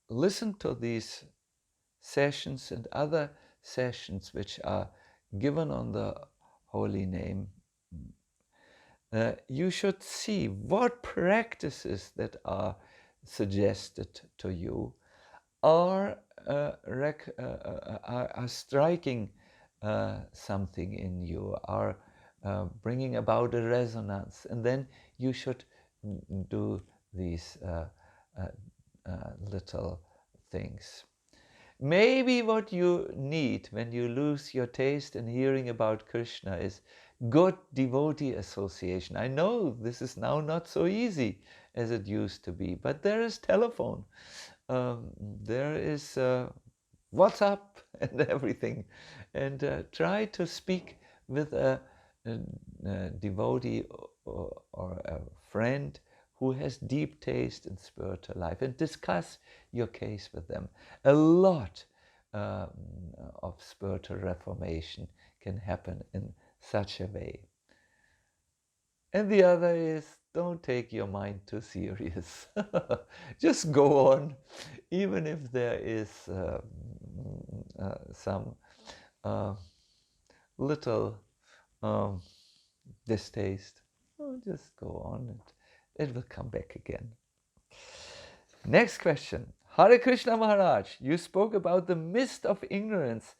listen to these sessions and other sessions which are given on the holy name, you should see what practices that are suggested to you are striking something in you, are bringing about a resonance, and then you should do these little things. Maybe what you need when you lose your taste in hearing about Krishna is good devotee association. I know this is now not so easy as it used to be, but there is telephone, there is WhatsApp and everything, and try to speak with a devotee or a friend who has deep taste in spiritual life and discuss your case with them. A lot of spiritual reformation can happen in such a way. And the other is, don't take your mind too serious. Just go on, even if there is some little distaste. Just go on and it will come back again. Next question. Hare Krishna Maharaj, you spoke about the mist of ignorance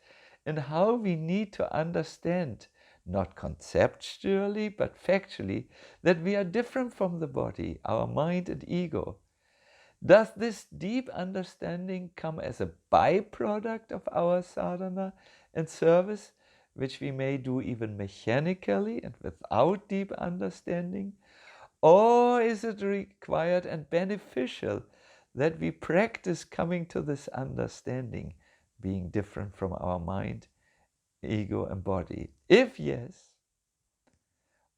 and how we need to understand, not conceptually but factually, that we are different from the body, our mind and ego. Does this deep understanding come as a byproduct of our sadhana and service, which we may do even mechanically and without deep understanding? Or is it required and beneficial that we practice coming to this understanding, being different from our mind, ego and body? If yes,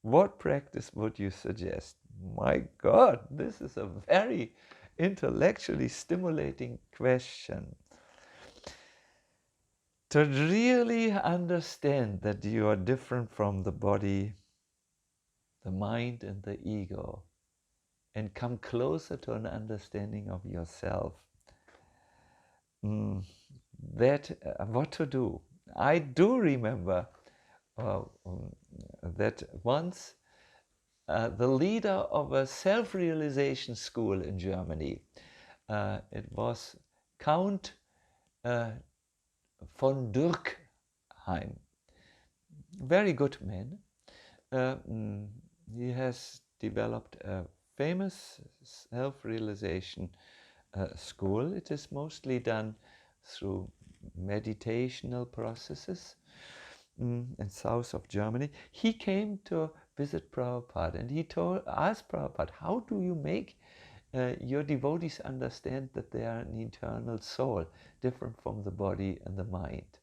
what practice would you suggest? My God, this is a very intellectually stimulating question. To really understand that you are different from the body, the mind, and the ego, and come closer to an understanding of yourself, what to do. I do remember that once the leader of a self-realization school in Germany, it was Count von Durkheim, very good man. He has developed a famous self-realization school. It is mostly done through meditational processes in south of Germany. He came to visit Prabhupada, and he asked Prabhupada, how do you make your devotees understand that they are an eternal soul, different from the body and the mind?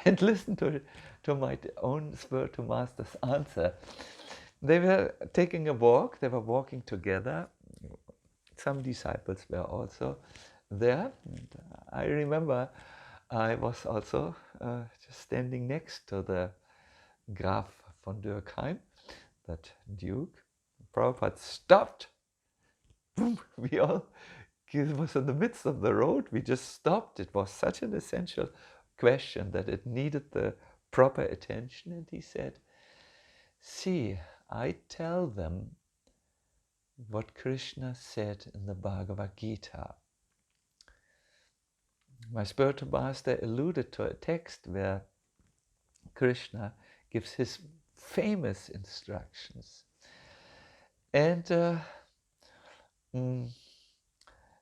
And listen to my own spiritual master's answer. They were taking a walk, they were walking together. Some disciples were also there. And I remember I was also just standing next to the Graf von Durkheim, that Duke. Prabhupada stopped. Boom, it was in the midst of the road, we just stopped. It was such an essential question that it needed the proper attention, and he said, see, I tell them what Krishna said in the Bhagavad Gita. My spiritual master alluded to a text where Krishna gives his famous instructions. And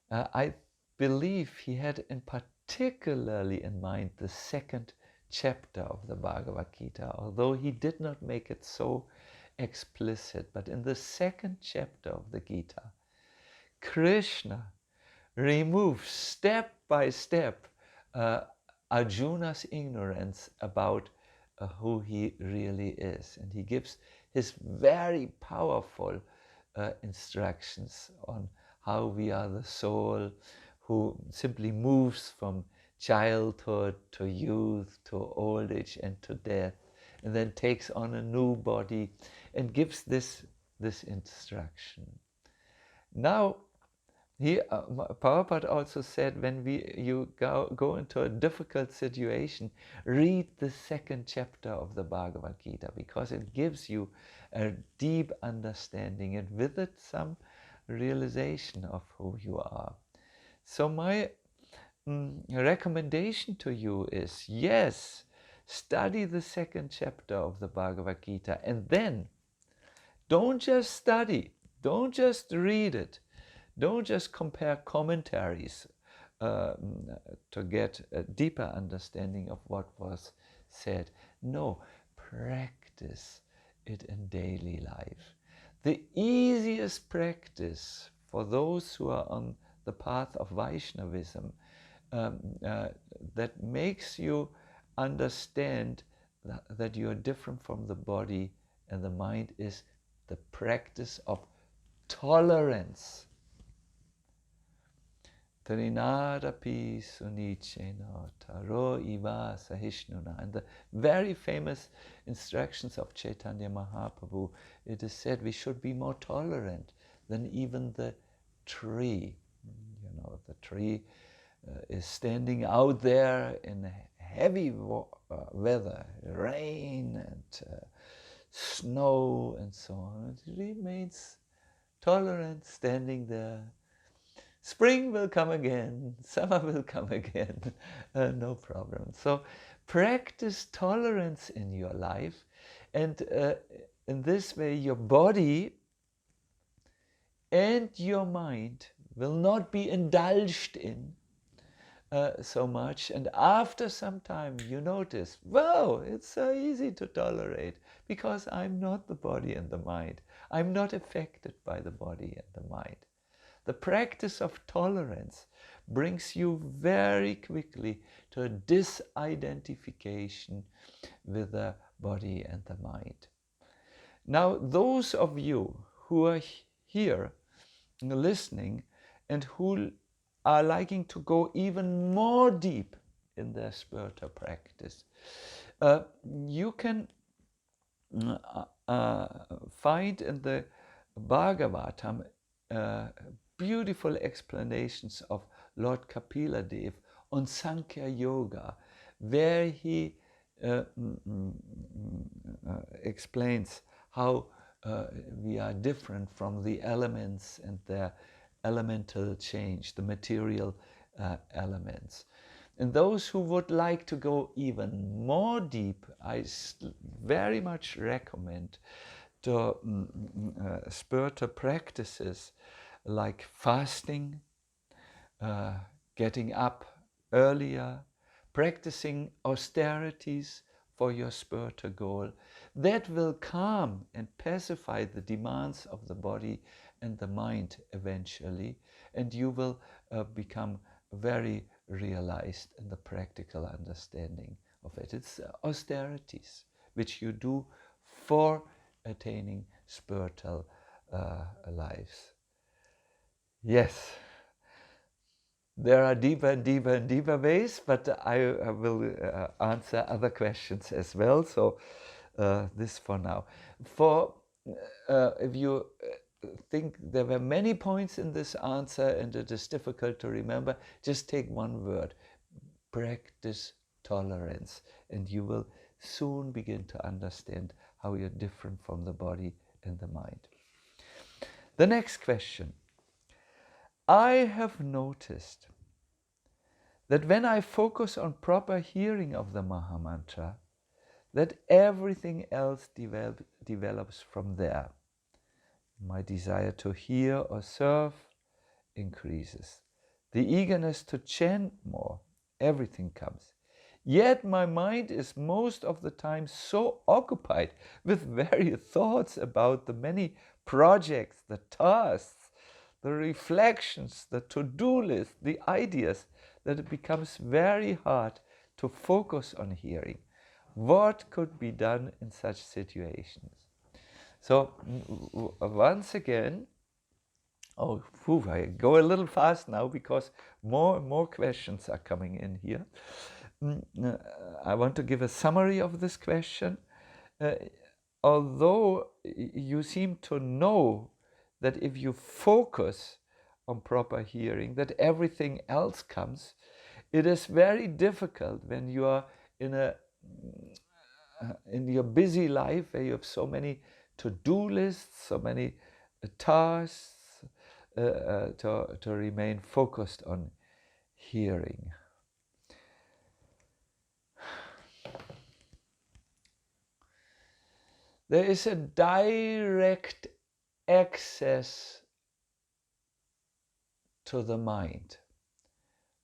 I believe he had particularly in mind the second chapter of the Bhagavad Gita, although he did not make it so explicit. But in the second chapter of the Gita, Krishna removes step by step Arjuna's ignorance about who he really is. And he gives his very powerful instructions on how we are the soul who simply moves from childhood to youth to old age and to death, and then takes on a new body, and gives this instruction. Now, Prabhupada also said, when you go into a difficult situation, read the second chapter of the Bhagavad Gita, because it gives you a deep understanding, and with it some realization of who you are. So my recommendation to you is, yes, study the second chapter of the Bhagavad Gita, and then don't just study, don't just read it, don't just compare commentaries to get a deeper understanding of what was said. No, practice it in daily life. The easiest practice for those who are on the path of Vaishnavism, that makes you understand that you are different from the body and the mind, is the practice of tolerance. Trinadapi sunichena taro iva sahishnuna. And the very famous instructions of Chaitanya Mahaprabhu, it is said we should be more tolerant than even the tree. You know, the tree is standing out there in heavy weather, rain and snow and so on. It remains tolerant, standing there. Spring will come again, summer will come again, no problem. So practice tolerance in your life, and in this way your body and your mind will not be indulged in so much. And after some time you notice, wow, it's so easy to tolerate, because I'm not the body and the mind. I'm not affected by the body and the mind. The practice of tolerance brings you very quickly to a disidentification with the body and the mind. Now, those of you who are here listening and who are liking to go even more deep in their spiritual practice, you can find in the Bhagavatam beautiful explanations of Lord Kapila Dev on Sankhya Yoga, where he explains how we are different from the elements and their elemental change, the material elements. And those who would like to go even more deep, I very much recommend to spiritual practices like fasting, getting up earlier, practicing austerities for your spiritual goal. That will calm and pacify the demands of the body and the mind eventually, and you will become very realized in the practical understanding of it. It's austerities which you do for attaining spiritual lives. Yes, there are deeper and deeper and deeper ways, but I will answer other questions as well. So this for now. For if you think there were many points in this answer and it is difficult to remember, just take one word: practice tolerance, and you will soon begin to understand how you're different from the body and the mind. The next question. I have noticed that when I focus on proper hearing of the Mahamantra, that everything else develops from there. My desire to hear or serve increases. The eagerness to chant more, everything comes. Yet my mind is most of the time so occupied with various thoughts about the many projects, the tasks, the reflections, the to-do list, the ideas, that it becomes very hard to focus on hearing. What could be done in such situations? So once again, I go a little fast now because more questions are coming in here. I want to give a summary of this question. Although you seem to know that if you focus on proper hearing, that everything else comes, it is very difficult when you are in your busy life where you have so many to-do lists, so many tasks, to remain focused on hearing. There is a direct access to the mind.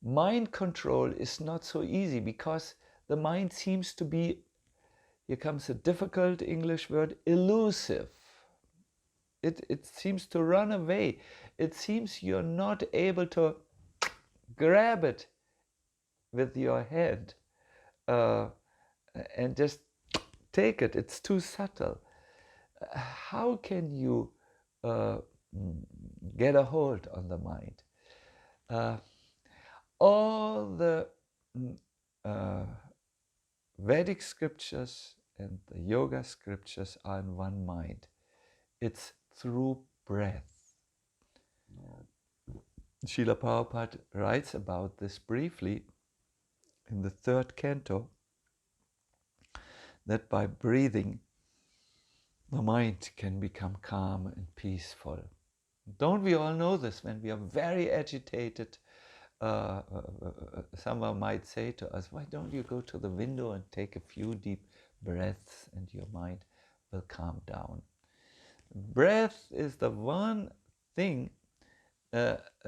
Mind control is not so easy because the mind seems to be, here comes a difficult English word, elusive. It seems to run away. It seems you're not able to grab it with your hand and just take it. It's too subtle. How can you get a hold on the mind? All the Vedic scriptures and the yoga scriptures are in one mind. It's through breath. Srila Prabhupada writes about this briefly in the 3rd canto, that by breathing the mind can become calm and peaceful. Don't we all know this? When we are very agitated, someone might say to us, why don't you go to the window and take a few deep breaths and your mind will calm down. Breath is the one thing,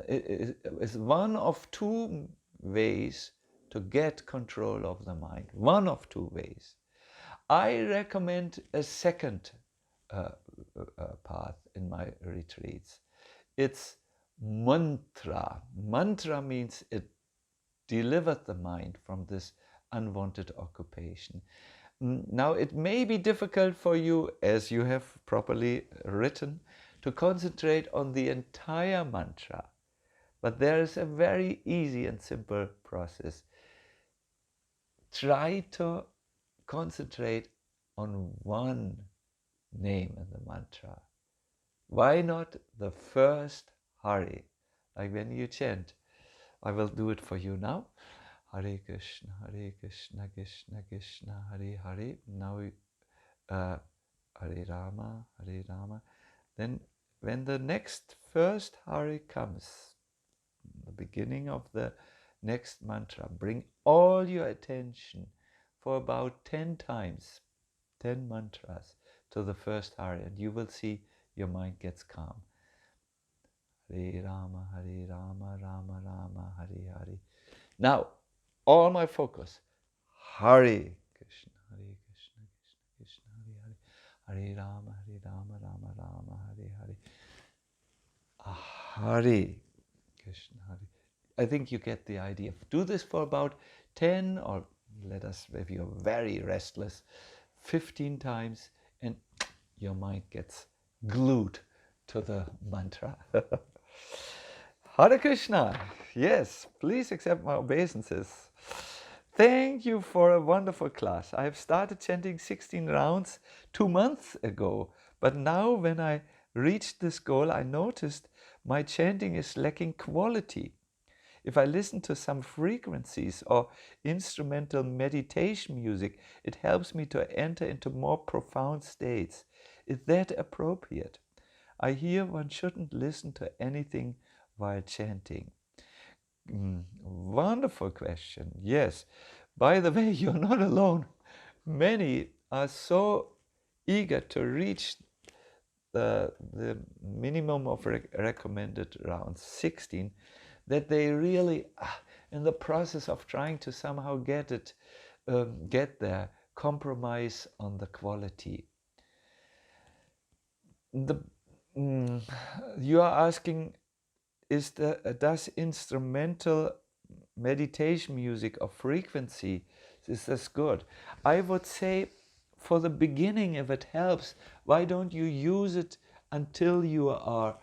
is one of two ways to get control of the mind. One of two ways. I recommend a second path in my retreats. It's mantra. Mantra means it delivered the mind from this unwanted occupation. Now, it may be difficult for you, as you have properly written, to concentrate on the entire mantra, but there is a very easy and simple process. Try to concentrate on one name in the mantra. Why not the first Hari? Like when you chant, I will do it for you now. Hare Krishna, Krishna Krishna, Hare Hare. Now, Hare Rama, Hare Rama. Then, when the next first Hari comes, the beginning of the next mantra, bring all your attention for about 10 times, 10 mantras to the first Hari, and you will see your mind gets calm. Hare Rama, Rama Rama, Hare Hare. Now, all my focus, Hare Krishna, Krishna Krishna, Hare Hare, Hare Rama, Rama Rama, Hare Hare. Hare Krishna, Hare. I think you get the idea. Do this for about 10, or let us, if you're very restless, 15 times, and your mind gets glued to the mantra. Hare Krishna. Yes, please accept my obeisances. Thank you for a wonderful class. I have started chanting 16 rounds 2 months ago, but now when I reached this goal, I noticed my chanting is lacking quality. If I listen to some frequencies or instrumental meditation music, it helps me to enter into more profound states. Is that appropriate? I hear one shouldn't listen to anything while chanting. Wonderful question. Yes. By the way, you're not alone. Many are so eager to reach the minimum of recommended rounds, 16, that they really, in the process of trying to somehow get there, compromise on the quality. You are asking, does instrumental meditation music of frequency, is this good? I would say, for the beginning, if it helps, why don't you use it until you are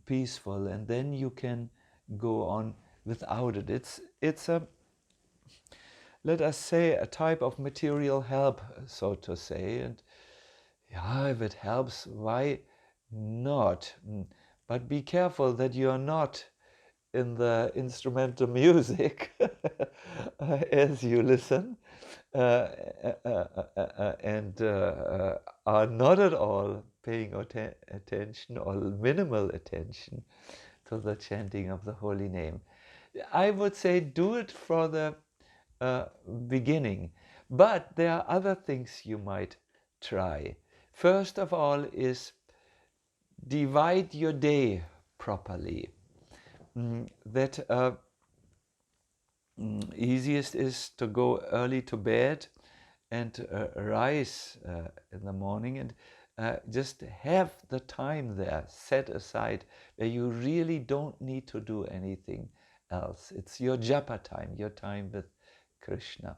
peaceful, and then you can go on without it. It's a, let us say, a type of material help, so to say, and yeah, if it helps, why not? But be careful that you are not in the instrumental music as you listen, and are not at all paying attention or minimal attention to the chanting of the holy name. I would say do it for the beginning, but there are other things you might try. First of all is divide your day properly. That easiest is to go early to bed and rise in the morning, and just have the time there set aside where you really don't need to do anything else. It's your japa time, your time with Krishna.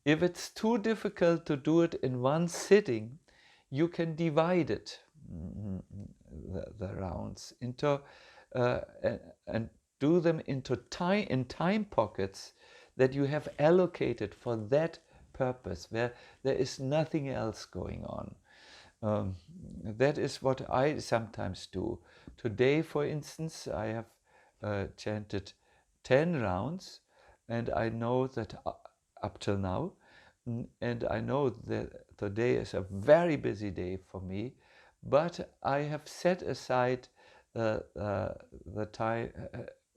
If it's too difficult to do it in one sitting, you can divide it, the rounds, into and do them into time pockets that you have allocated for that purpose, where there is nothing else going on. That is what I sometimes do. Today, for instance, I have chanted 10 rounds, and I know that up till now, and I know that today is a very busy day for me, but I have set aside the time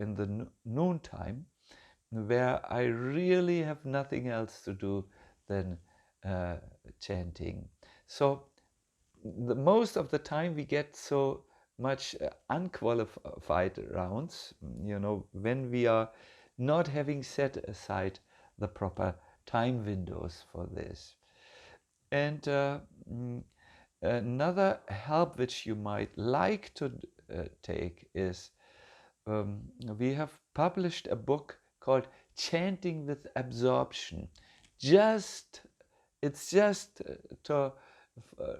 in the noon time, where I really have nothing else to do than chanting. So most of the time we get so much unqualified rounds, when we are not having set aside the proper time windows for this. And another help which you might like to take is, we have published a book called Chanting with Absorption. Just It's just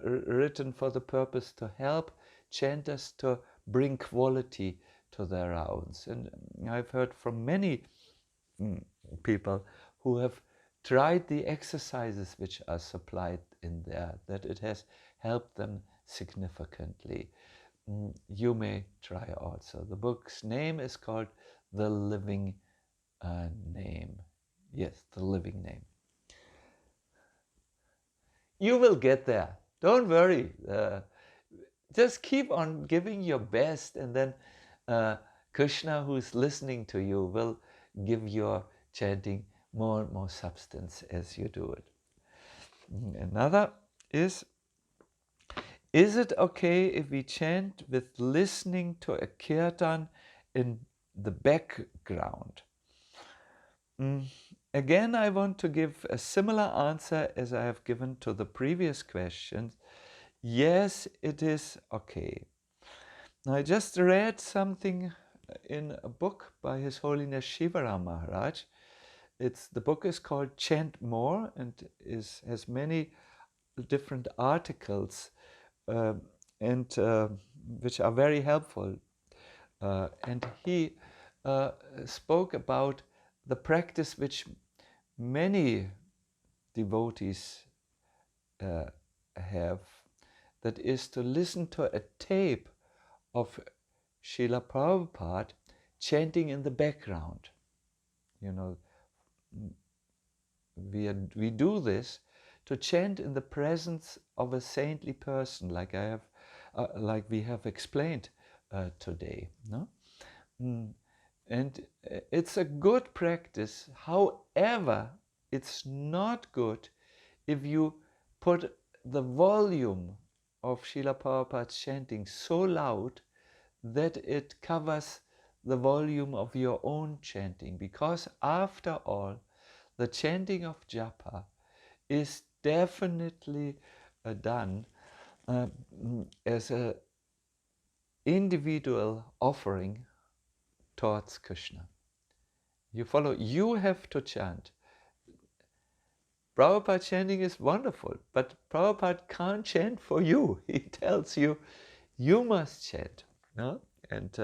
written for the purpose to help chanters to bring quality to their rounds. And I've heard from many people who have tried the exercises which are supplied in there, that it has helped them significantly. You may try also. The book's name is called The Living Name. Yes, The Living Name. You will get there. Don't worry. Just keep on giving your best, and then Krishna, who's listening to you, will give your chanting more and more substance as you do it. Another is it okay if we chant with listening to a kirtan in the background? Again, I want to give a similar answer as I have given to the previous questions. Yes, it is okay. I just read something in a book by His Holiness Shivaram Maharaj. The book is called Chant More, and has many different articles which are very helpful. And he spoke about the practice which many devotees have, that is to listen to a tape of Srila Prabhupada chanting in the background. You know, we do this to chant in the presence of a saintly person, like we have explained today. No? And it's a good practice. However, it's not good if you put the volume of Srila Prabhupada's chanting so loud that it covers the volume of your own chanting, because after all, the chanting of japa is definitely done as an individual offering towards Krishna. You follow? You have to chant. Prabhupada chanting is wonderful, but Prabhupada can't chant for you. He tells you, you must chant. No? And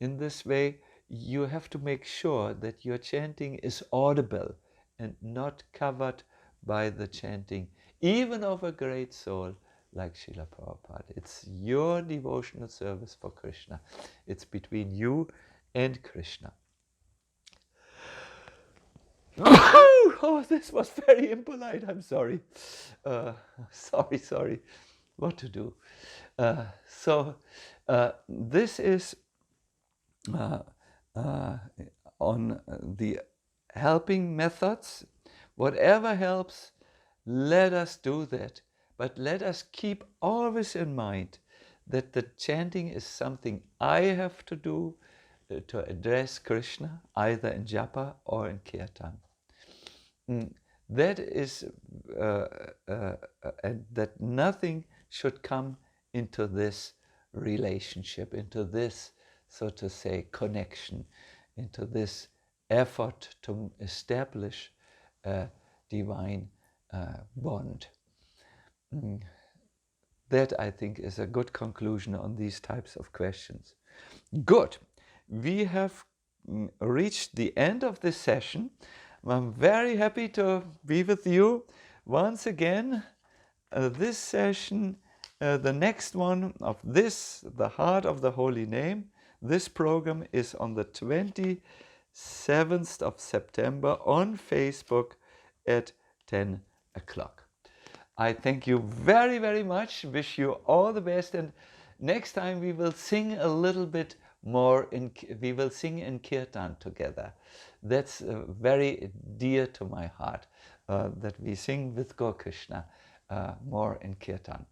in this way, you have to make sure that your chanting is audible and not covered by the chanting, even of a great soul like Srila Prabhupada. It's your devotional service for Krishna. It's between you and Krishna. Oh, this was very impolite. I'm sorry. Sorry. What to do? This is on the helping methods. Whatever helps, let us do that. But let us keep always in mind that the chanting is something I have to do to address Krishna, either in japa or in kirtan. That is, and that nothing should come into this relationship, into this, so to say, connection, into this effort to establish a divine bond. That, I think, is a good conclusion on these types of questions. Good. We have reached the end of this session. I'm very happy to be with you once again. This session, the next one of this, the Heart of the Holy Name, this program is on the 27th of September on Facebook at 10 o'clock. I thank you very, very much. Wish you all the best. And next time we will sing a little bit more. We will sing in kirtan together. That's very dear to my heart, that we sing with Gaur Krishna more in kirtan.